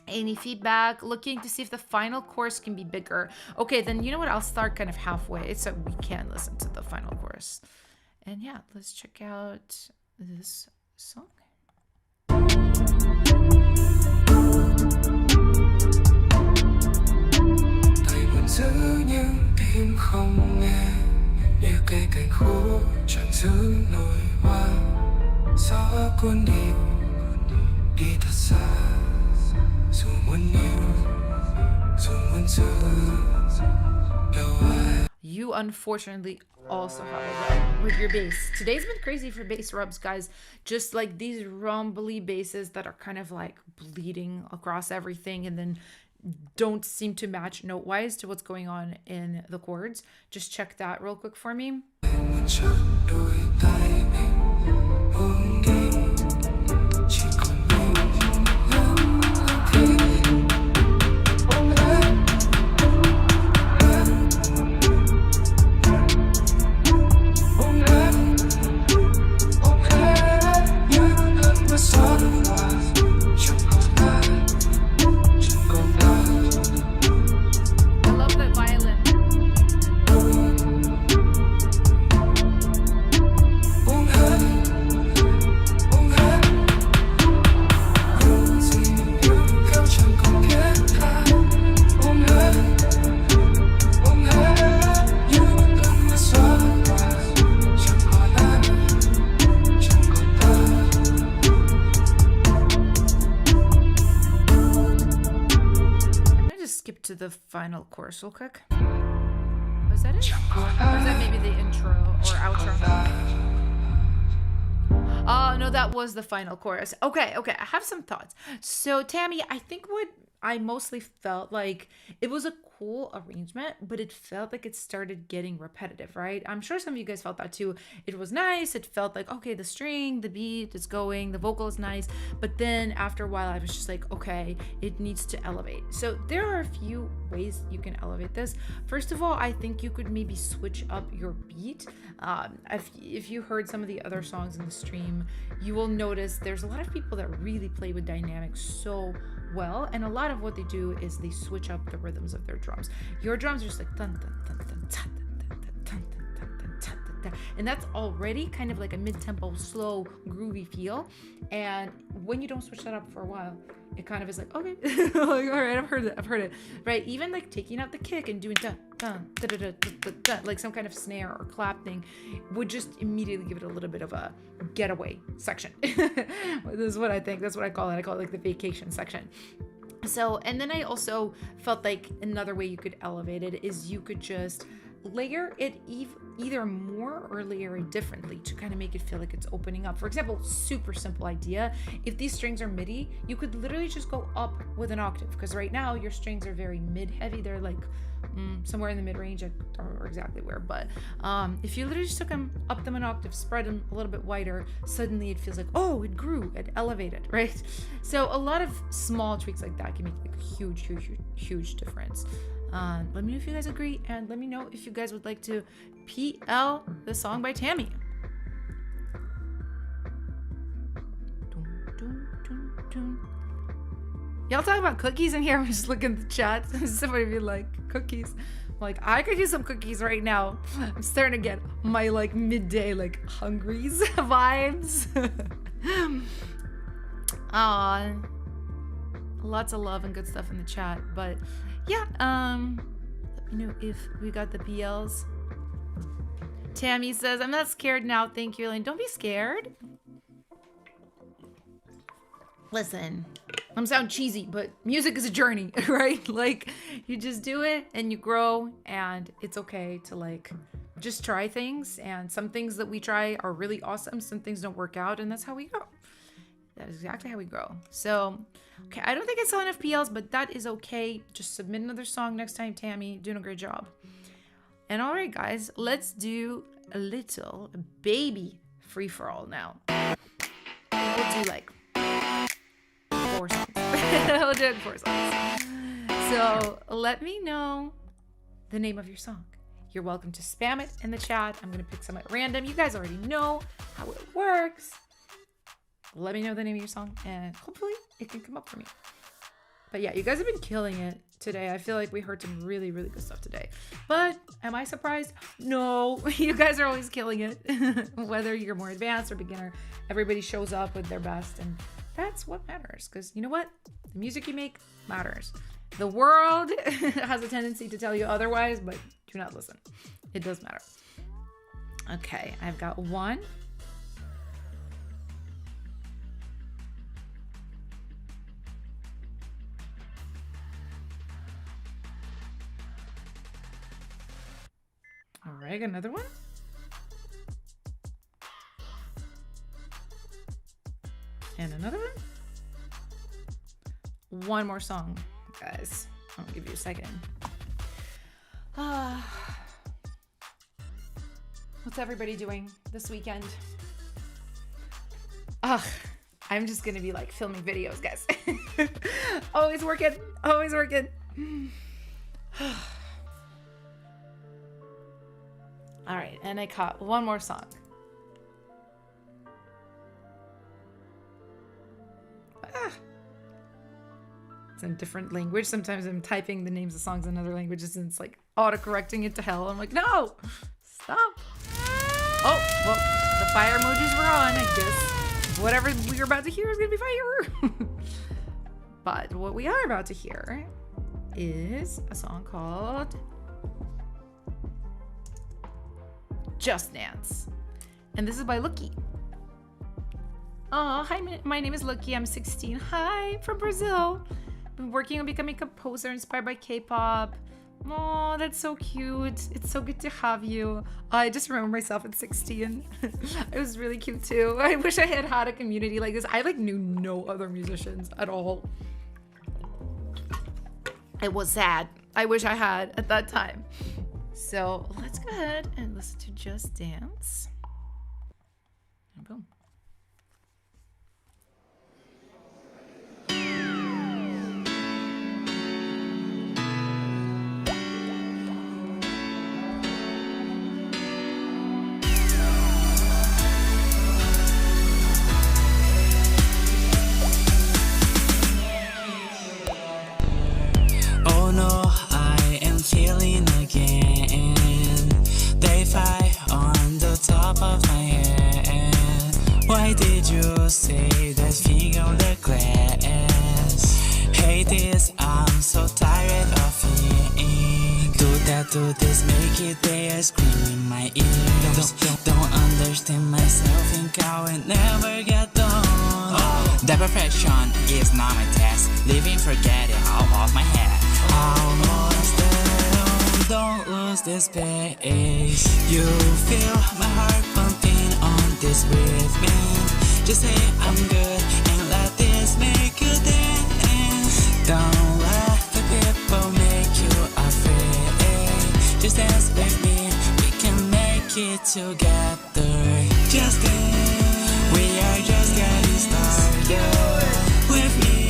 Any feedback? Looking to see if the final chorus can be bigger. Okay, then you know what? I'll start kind of halfway so we can listen to the final chorus. And yeah, let's check out this song. Giữ những tim không nghe như cây cành khô chẳng giữ nổi hoa gió cuốn đi thật xa dù muốn yêu dù muốn giữ đâu ai. You unfortunately also have a rub with your bass. Today's been crazy for bass rubs, guys. Just like these rumbly basses that are kind of like bleeding across everything and then don't seem to match note-wise to what's going on in the chords. Just check that real quick for me. To the final chorus real quick. Was that it? Or was that maybe the intro or outro? Oh no, that was the final chorus. Okay, I have some thoughts. So Tammy, I think what I mostly felt like it was a cool arrangement, but it felt like it started getting repetitive, right? I'm sure some of you guys felt that too. It was nice. It felt like, okay, the string, the beat is going, the vocal is nice. But then after a while, I was just like, okay, it needs to elevate. So there are a few ways you can elevate this. First of all, I think you could maybe switch up your beat. If you heard some of the other songs in the stream, you will notice there's a lot of people that really play with dynamics so well, and a lot of what they do is they switch up the rhythms of their drums. Your drums are just like dun dun dun dun dun dun dun dun dun dun, and that's already kind of like a mid-tempo, slow, groovy feel. And when you don't switch that up for a while, it kind of is like, okay, like, all right, I've heard it, right? Even like taking out the kick and doing dun dun da da da da da, like some kind of snare or clap thing, would just immediately give it a little bit of a getaway section. This is what I think. That's what I call it. I call it like the vacation section. So, and then I also felt like another way you could elevate it is you could just layer it either more or layer it differently to kind of make it feel like it's opening up. For example, super simple idea. If these strings are MIDI, you could literally just go up with an octave, because right now your strings are very mid-heavy. They're like somewhere in the mid-range. I don't remember exactly where, but if you literally just took them up them an octave, spread them a little bit wider, suddenly it feels like, oh, it grew, it elevated, right? So a lot of small tweaks like that can make like a huge difference. Let me know if you guys agree, and let me know if you guys would like to PL the song by Tammy. Y'all talk about cookies in here? I'm just looking at the chat. Somebody be like, cookies. Like, I could use some cookies right now. I'm starting to get my like midday like hungries vibes. Lots of love and good stuff in the chat. But yeah, let me know if we got the PLs. Tammy says, I'm not scared now. Thank you, Elaine. Don't be scared. Listen, I'm sound cheesy, but music is a journey, right? Like, you just do it and you grow, and it's okay to like just try things. And some things that we try are really awesome. Some things don't work out, and that's how we grow. That is exactly how we grow. So, okay, I don't think I saw enough PLs, but that is okay. Just submit another song next time, Tammy. Doing a great job. And all right, guys, let's do a little baby free-for-all now. We'll do like 4 songs. We'll do it 4 songs. So let me know the name of your song. You're welcome to spam it in the chat. I'm going to pick some at random. You guys already know how it works. Let me know the name of your song, and hopefully it can come up for me. But yeah, you guys have been killing it today. I feel like we heard some really, really good stuff today. But am I surprised? No, you guys are always killing it. Whether you're more advanced or beginner, everybody shows up with their best, and that's what matters. Because you know what? The music you make matters. The world has a tendency to tell you otherwise, but do not listen. It does matter. Okay, I've got 1. All right, another one. And another one. One more song, guys. I'm gonna give you a second. What's everybody doing this weekend? I'm just gonna be like filming videos, guys. Always working, always working. All right, and I caught one more song. It's in a different language. Sometimes I'm typing the names of songs in other languages and it's like auto-correcting it to hell. I'm like, no, stop. Oh, well, the fire emojis were on. I guess whatever we're about to hear is gonna be fire. But what we are about to hear is a song called Just Dance. And this is by Lucky. Oh, hi, my name is Lucky. I'm 16. Hi, from Brazil. Been working on becoming a composer inspired by K-pop. Oh, that's so cute. It's so good to have you. I just remember myself at 16. It was really cute too. I wish I had a community like this. I like knew no other musicians at all. It was sad. I wish I had at that time. So let's go ahead and listen to Just Dance. And boom. Oh no, I am feeling again. Day 5 on the top of my head. Why did you say that thing on the glass? Hate this, I'm so tired of it. Do that, do this, make it there, screaming my ears. Don't understand myself, think I will never get done. The perfection is not my task. Living, forget it, out of my head. Almost there, don't lose this pace. You feel my heart pumping on this rhythm. Just say I'm good and let this make you dance. Don't let the people make you afraid. Just dance with me, we can make it together. Just dance, we are just getting started. With me,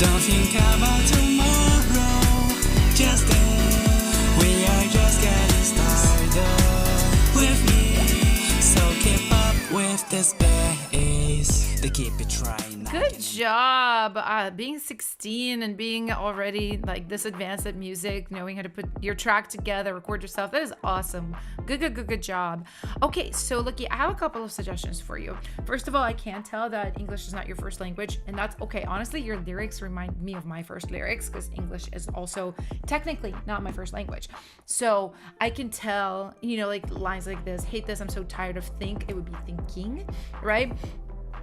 don't think about tomorrow. Just dance, we are just getting started. With me, so keep up with this pace. they keep it trying. Good job. Being 16 and being already like this advanced at music, knowing how to put your track together, record yourself. That is awesome. Good job. Okay, so Lucky, I have a couple of suggestions for you. First of all, I can tell that English is not your first language, and that's okay. Honestly, your lyrics remind me of my first lyrics because English is also technically not my first language. So I can tell, you know, like lines like this, hate this, I'm so tired of think, it would be thinking, right?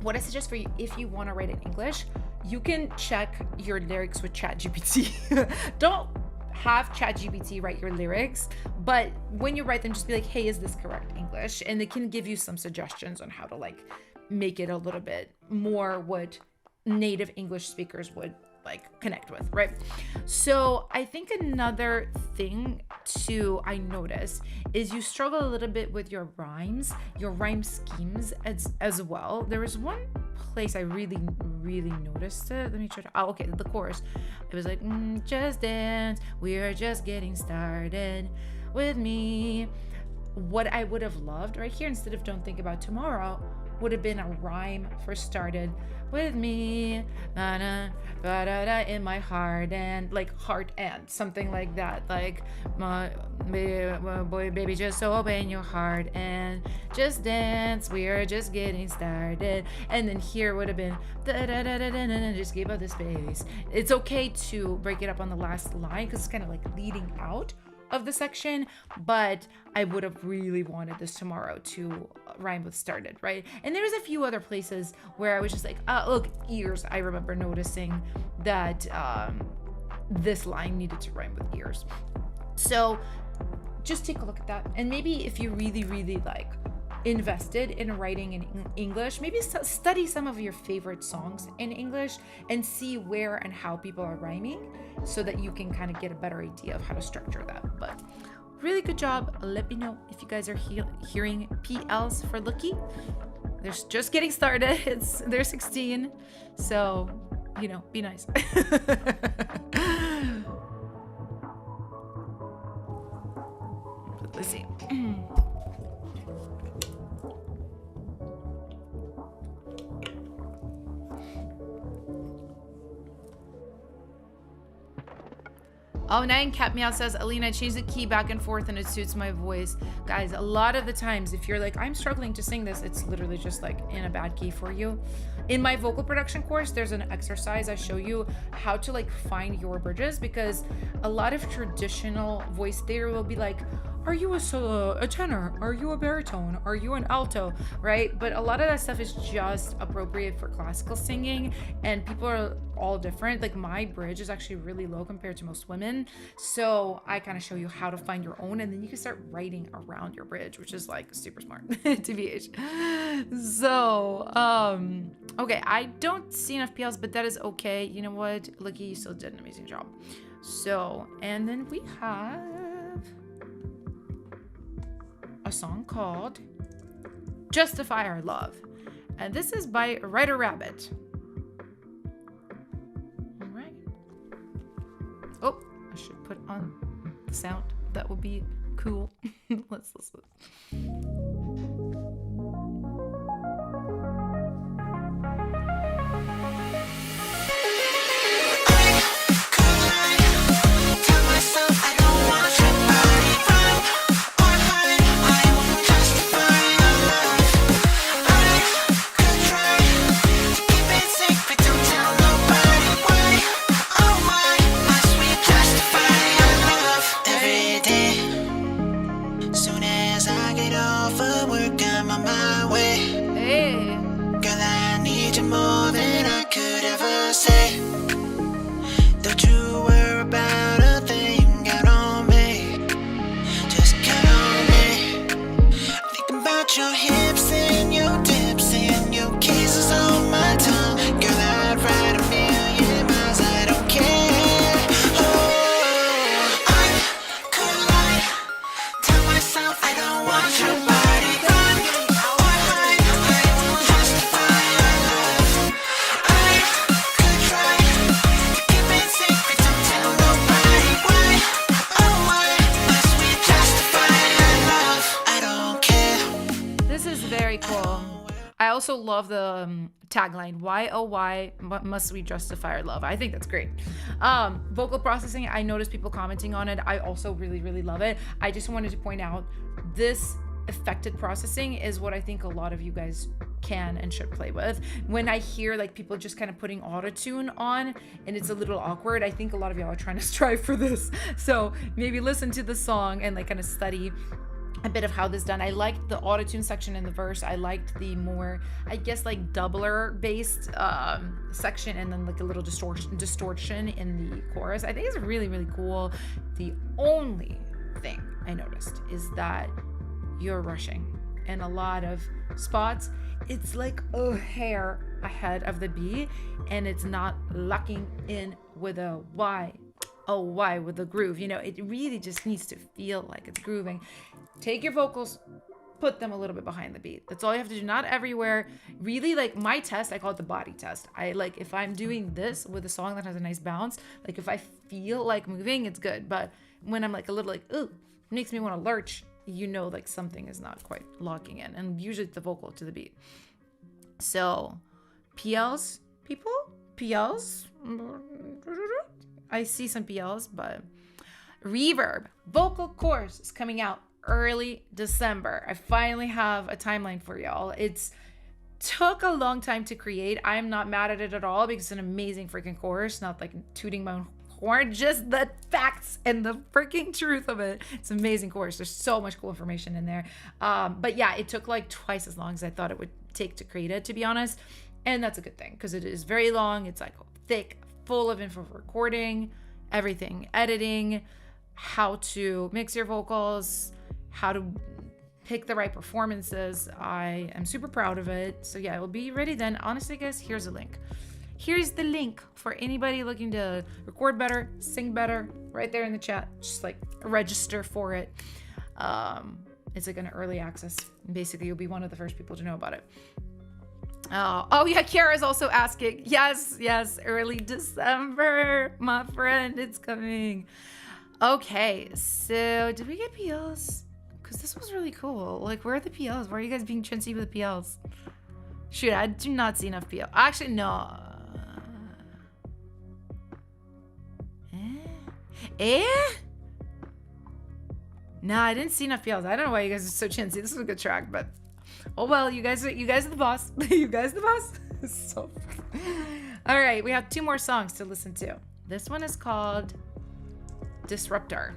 What I suggest for you, if you want to write in English, you can check your lyrics with ChatGPT. Don't have ChatGPT write your lyrics, but when you write them, just be like, hey, is this correct English? And it can give you some suggestions on how to like make it a little bit more what native English speakers would like connect with, right? So I think another thing too I notice is you struggle a little bit with your rhymes, your rhyme schemes as well. There was one place I really noticed it. Let me try to, oh, okay, the chorus. It was like, just dance, we're just getting started with me. What I would have loved right here, instead of don't think about tomorrow, would have been a rhyme for started with me, na na in my heart, and like heart and something like that, like my boy baby, just open your heart and just dance, we are just getting started. And then here would have been just give up the space. It's okay to break it up on the last line because it's kind of like leading out of the section, but I would have really wanted this tomorrow to rhyme with started, right? And there's a few other places where I was just like, look, ears. I remember noticing that this line needed to rhyme with ears. So just take a look at that. And maybe if you really like invested in writing in English, maybe study some of your favorite songs in English and see where and how people are rhyming so that you can kind of get a better idea of how to structure that. But really good job. Let me know if you guys are hearing PLs for Lucky. They're just getting started. They're 16, so you know, be nice. Let's see. Oh, Nine Cat Meow says, Alina, change the key back and forth and it suits my voice. Guys, a lot of the times, if you're like, I'm struggling to sing this, it's literally just like in a bad key for you. In my vocal production course, there's an exercise I show you how to like find your bridges, because a lot of traditional voice theory will be like, are you a tenor? Are you a baritone? Are you an alto? Right? But a lot of that stuff is just appropriate for classical singing, and people are all different. Like my bridge is actually really low compared to most women. So I kind of show you how to find your own, and then you can start writing around your bridge, which is like super smart, TBH. So, okay, I don't see enough PLs, but that is okay. You know what? Lucky, you still did an amazing job. So, and then we have a song called Justify Our Love, and this is by Ryder Rabbit. All right. Oh, I should put on the sound. That would be cool. Let's listen. Your hips and your dips and your kisses on my tongue. Girl, I'd ride a million miles, I don't care. Oh, I could lie, tell myself I don't want your body. Run or hide, I won't justify our love. I could try to keep it secret, don't tell nobody why. Oh, why must we justify our love? I don't care. This is very cool. I also love the tagline, why oh why must we justify our love? I think that's great. Vocal processing, I noticed people commenting on it. I also really love it. I just wanted to point out this affected processing is what I think a lot of you guys can and should play with. When I hear like people just kind of putting Autotune on and it's a little awkward, I think a lot of y'all are trying to strive for this. So maybe listen to the song and like kind of study a bit of how this is done. I liked the Autotune section in the verse. I liked the more, I guess, like doubler based section, and then like a little distortion in the chorus. I think it's really cool. The only thing I noticed is that you're rushing in a lot of spots. It's like a hair ahead of the beat, and it's not locking in with a why with the groove. You know, it really just needs to feel like it's grooving. Take your vocals, put them a little bit behind the beat. That's all you have to do. Not everywhere. Really, like my test, I call it the body test. I like, if I'm doing this with a song that has a nice bounce, like if I feel like moving, it's good. But when I'm like a little like, ooh, it makes me want to lurch, you know, like something is not quite locking in. And usually it's the vocal to the beat. So PLs, people? PLs? I see some PLs, but Reverb vocal course is coming out early December. I finally have a timeline for y'all. It's took a long time to create. I'm not mad at it at all because it's an amazing freaking course. Not like tooting my own horn, just the facts and the freaking truth of it. It's an amazing course. There's so much cool information in there. But yeah, it took like twice as long as I thought it would take to create it, to be honest. And that's a good thing because it is very long. It's like thick, full of info for recording, everything, editing, how to mix your vocals, how to pick the right performances. I am super proud of it. So yeah, it will be ready then. Honestly, guys, here's a link. Here's the link for anybody looking to record better, sing better, right there in the chat. Just like register for it. It's like an early access. Basically, you'll be one of the first people to know about it. Oh yeah, Kiara's also asking. Yes, early December, my friend, it's coming. Okay, so did we get PLs? Because this was really cool. Like, where are the PLs? Why are you guys being chintzy with the PLs? Shoot, I do not see enough PLs. Actually, no. No, I didn't see enough PLs. I don't know why you guys are so chintzy. This is a good track, but oh well. You guys are the boss. You guys the boss. So all right, we have 2 more songs to listen to. This one is called Disruptor.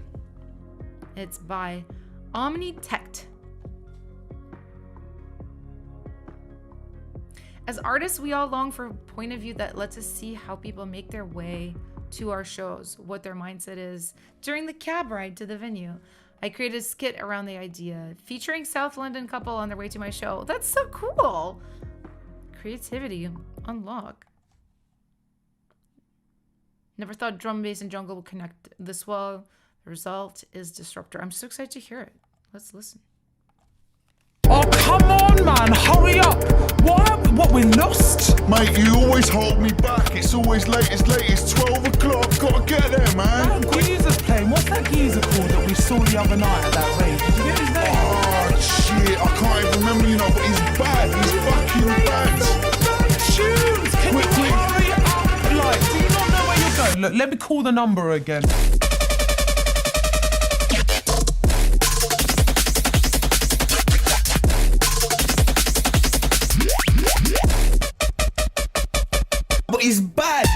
It's by Omnitect. As artists, we all long for a point of view that lets us see how people make their way to our shows, what their mindset is during the cab ride to the venue. I created a skit around the idea, featuring South London couple on their way to my show. That's so cool. Creativity unlock. Never thought drum, bass, and jungle would connect this well. The result is Disruptor. I'm so excited to hear it. Let's listen. Oh, come on, man. Hurry up. What, we lost? Mate, you always hold me back. It's always late. It's 12 o'clock. Gotta get there, man. That geezer's playing. What's that geezer called that we saw the other night at that rave? Did you get his name? Oh, shit. I can't even remember, you know, but he's bad. He's fucking bad. Tunes. Can you hurry up? Like, do you not know where you're going? Look, let me call the number again. But he's bad.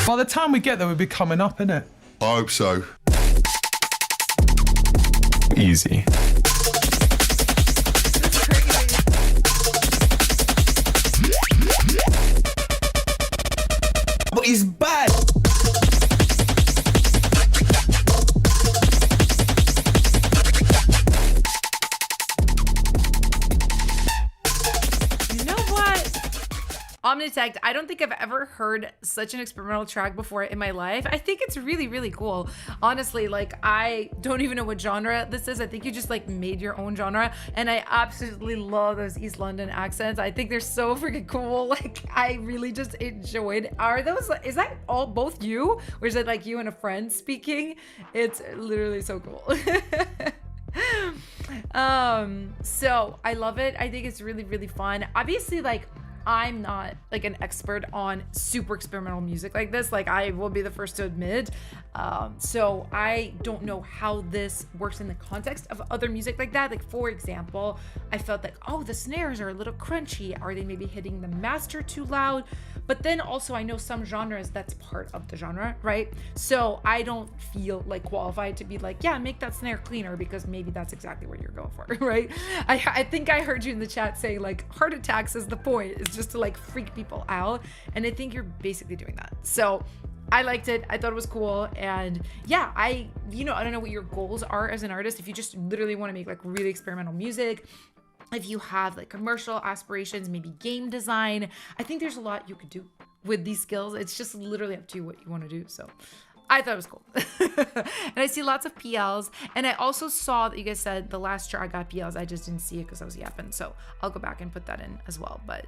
By the time we get there, we'll be coming up, innit? I hope so. Easy. But he's bad. Omnitect, I don't think I've ever heard such an experimental track before in my life. I think it's really, really cool. Honestly, like, I don't even know what genre this is. I think you just like made your own genre, and I absolutely love those East London accents. I think they're so freaking cool. Like, I really just enjoyed. Is that all both you, or is it like you and a friend speaking? It's literally so cool. So I love it. I think it's really, really fun. Obviously, like, I'm not like an expert on super experimental music like this. Like, I will be the first to admit. So I don't know how this works in the context of other music like that. Like, for example, I felt like, oh, the snares are a little crunchy. Are they maybe hitting the master too loud? But then also I know some genres that's part of the genre, right? So I don't feel like qualified to be like, yeah, make that snare cleaner, because maybe that's exactly what you're going for, right? I think I heard you in the chat say like heart attacks is the point. It's just to like freak people out. And I think you're basically doing that. So I liked it. I thought it was cool. And yeah, I don't know what your goals are as an artist. If you just literally want to make like really experimental music, if you have like commercial aspirations, maybe game design, I think there's a lot you could do with these skills. It's just literally up to you what you want to do. So I thought it was cool. And I see lots of PLs. And I also saw that you guys said the last track got PLs. I just didn't see it because I was yapping. So I'll go back and put that in as well. But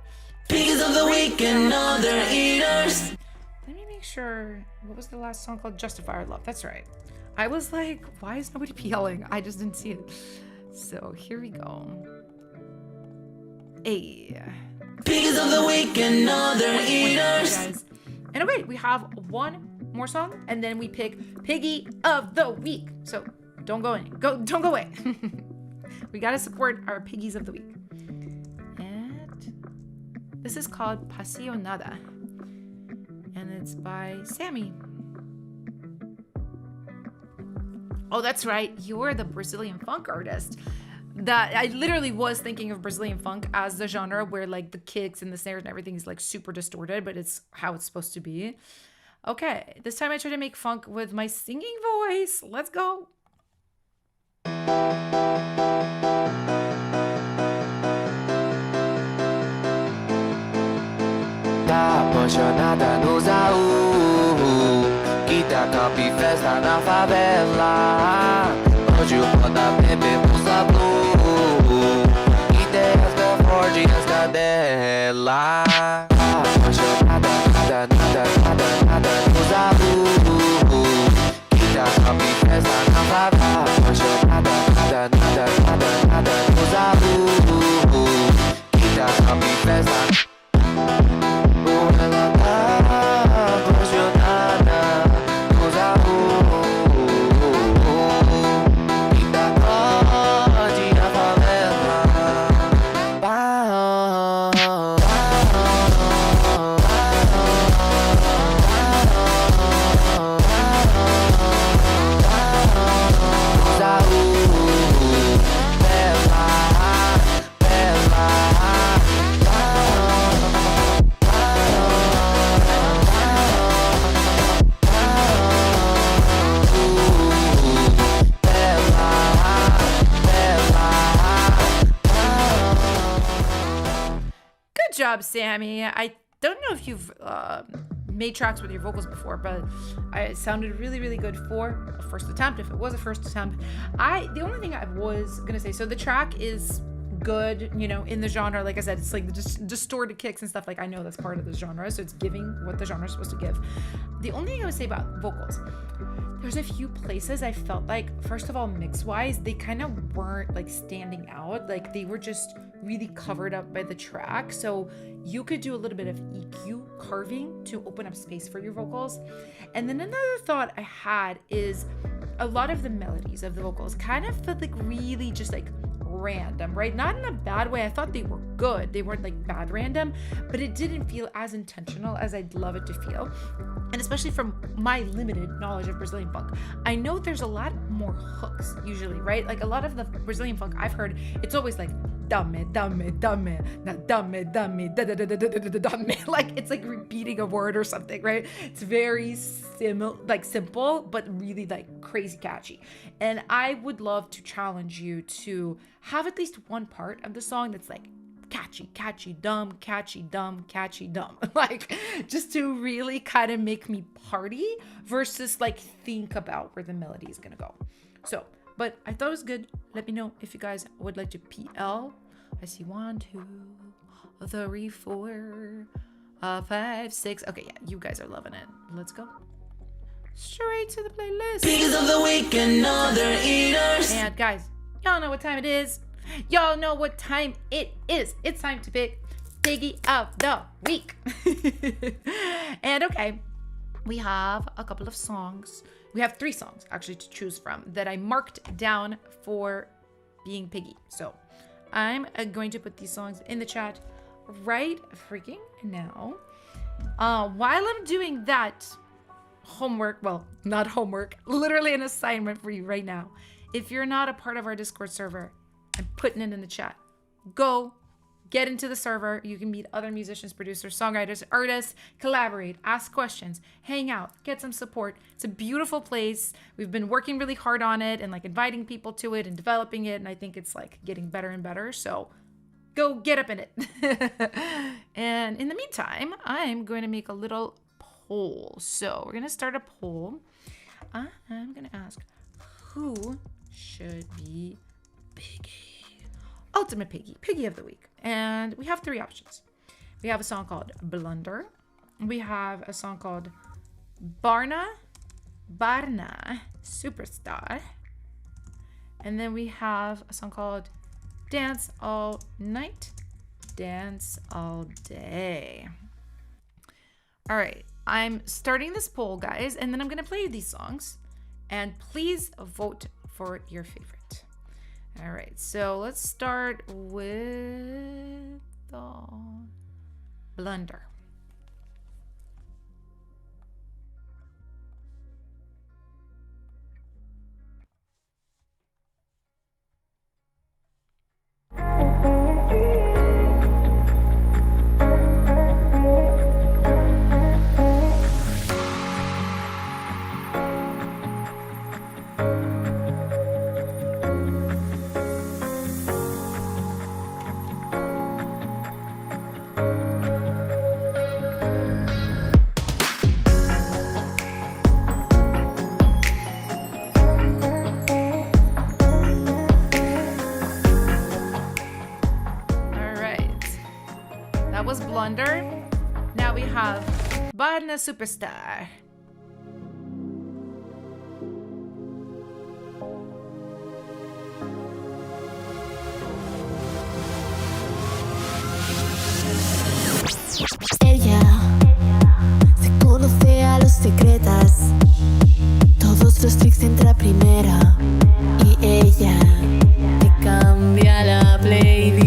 Piggies of the week and other eaters. let me make sure. What was the last song called? Justifier Love. That's right. I was like, why is nobody PLing? I just didn't see it. So here we go. Hey. Piggies of the week and other eaters. Guys. And wait, we have one more song, and then we pick Piggy of the week. So don't go away. We gotta support our Piggies of the week. And this is called Pasionada, and it's by Sammy. Oh, that's right. You're the Brazilian funk artist. That I literally was thinking of Brazilian funk as the genre where like the kicks and the snares and everything is like super distorted, but it's how it's supposed to be. Okay, this time I try to make funk with my singing voice. Let's go. Tá apaixonada no Zaú, que tá camp e festa na favela, onde o moda bebê usa blue, ideias da Ford e as cadela. Tá apaixonada, nada no Zaú, que tá camp e festa na favela, apaixonada, nada no Zaú, que tá camp e festa. Ela tá apaixonada no Zaú, e tá grande na favela. Good job, Sammy. I don't know if you've made tracks with your vocals before, but it sounded really, really good for a first attempt. If it was a first attempt, the only thing I was gonna say, so the track is good, in the genre. Like I said, it's like the distorted kicks and stuff. Like, I know that's part of the genre, so it's giving what the genre is supposed to give. The only thing I would say about vocals, there's a few places I felt like, first of all, mix-wise, they kind of weren't like standing out. Like, they were just really covered up by the track. So you could do a little bit of EQ carving to open up space for your vocals. And then another thought I had is a lot of the melodies of the vocals kind of felt like really just like random, right? Not in a bad way. I thought they were good. They weren't like bad random, but it didn't feel as intentional as I'd love it to feel. And especially from my limited knowledge of Brazilian funk, I know there's a lot more hooks usually, right? Like, a lot of the Brazilian funk I've heard, it's always like dame, dame, dame, na dame, dame, da da da da da da da dame. Like, it's like repeating a word or something, right? It's very simple, but really like crazy catchy. And I would love to challenge you to have at least one part of the song that's like catchy, dumb, catchy, dumb, catchy, dumb. Like, just to really kind of make me party versus like think about where the melody is gonna go. So, but I thought it was good. Let me know if you guys would like to PL. I see 1, 2, 3, 4, 5, 6. Okay, yeah, you guys are loving it. Let's go. Straight to the playlist. Piggies of the week and other eaters. And guys, y'all know what time it is. Y'all know what time it is. It's time to pick Piggy of the week. And okay, we have a couple of songs. We have 3 songs actually to choose from that I marked down for being Piggy. So I'm going to put these songs in the chat right freaking now. While I'm doing that, homework, well, not homework, literally an assignment for you right now. If you're not a part of our Discord server, I'm putting it in the chat. Go get into the server. You can meet other musicians, producers, songwriters, artists, collaborate, ask questions, hang out, get some support. It's a beautiful place. We've been working really hard on it and like inviting people to it and developing it. And I think it's like getting better and better. So go get up in it. And in the meantime, I'm going to make a little poll. So we're going to start a poll. I'm going to ask, who should be Piggy? Ultimate Piggy, Piggy of the week. And we have 3 options. We have a song called Blunder. We have a song called Barna Superstar. And then we have a song called Dance All Night, Dance All Day. All right, I'm starting this poll, guys, and then I'm gonna play you these songs. And please vote for your favorite. All right, so let's start with Blunder. Blunder. Now we have Barna Superstar. Ella se conoce a los secretas, todos los tricks entra primera y ella te cambia la playlist.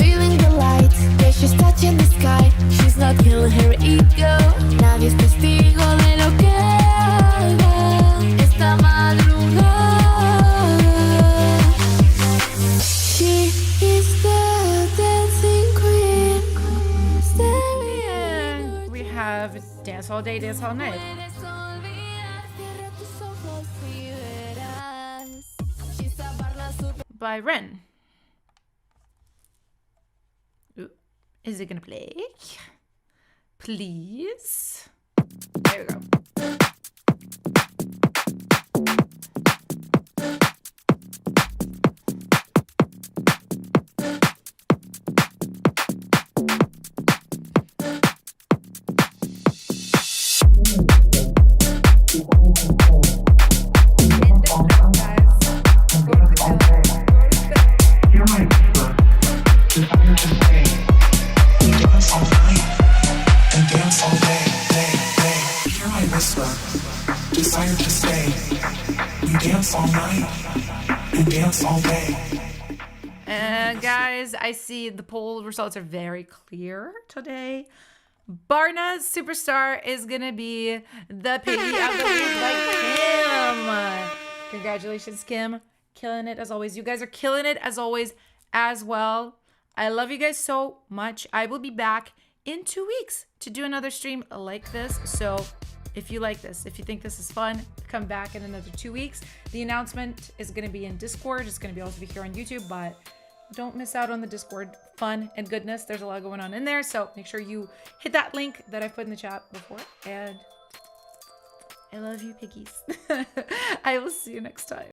Feeling the light, yeah, she's touching the sky. She's not killing her ego. Nadie es testigo de lo que haga esta madrugada. She is the dancing queen. And we have Dance All Day, Dance All Night. By Ren. Ooh, is it gonna play? Please. There we go. Desire to stay. You dance all night and dance all day. And guys, I see the poll results are very clear today. Barna Superstar is gonna be the Piggy of the week by Kim. Congratulations, Kim. Killing it as always. You guys are killing it as always as well. I love you guys so much. I will be back in 2 weeks to do another stream like this. So if you like this, if you think this is fun, come back in another 2 weeks. The announcement is going to be in Discord. It's going to be also be here on YouTube, but don't miss out on the Discord fun and goodness. There's a lot going on in there. So make sure you hit that link that I put in the chat before. And I love you, piggies. I will see you next time.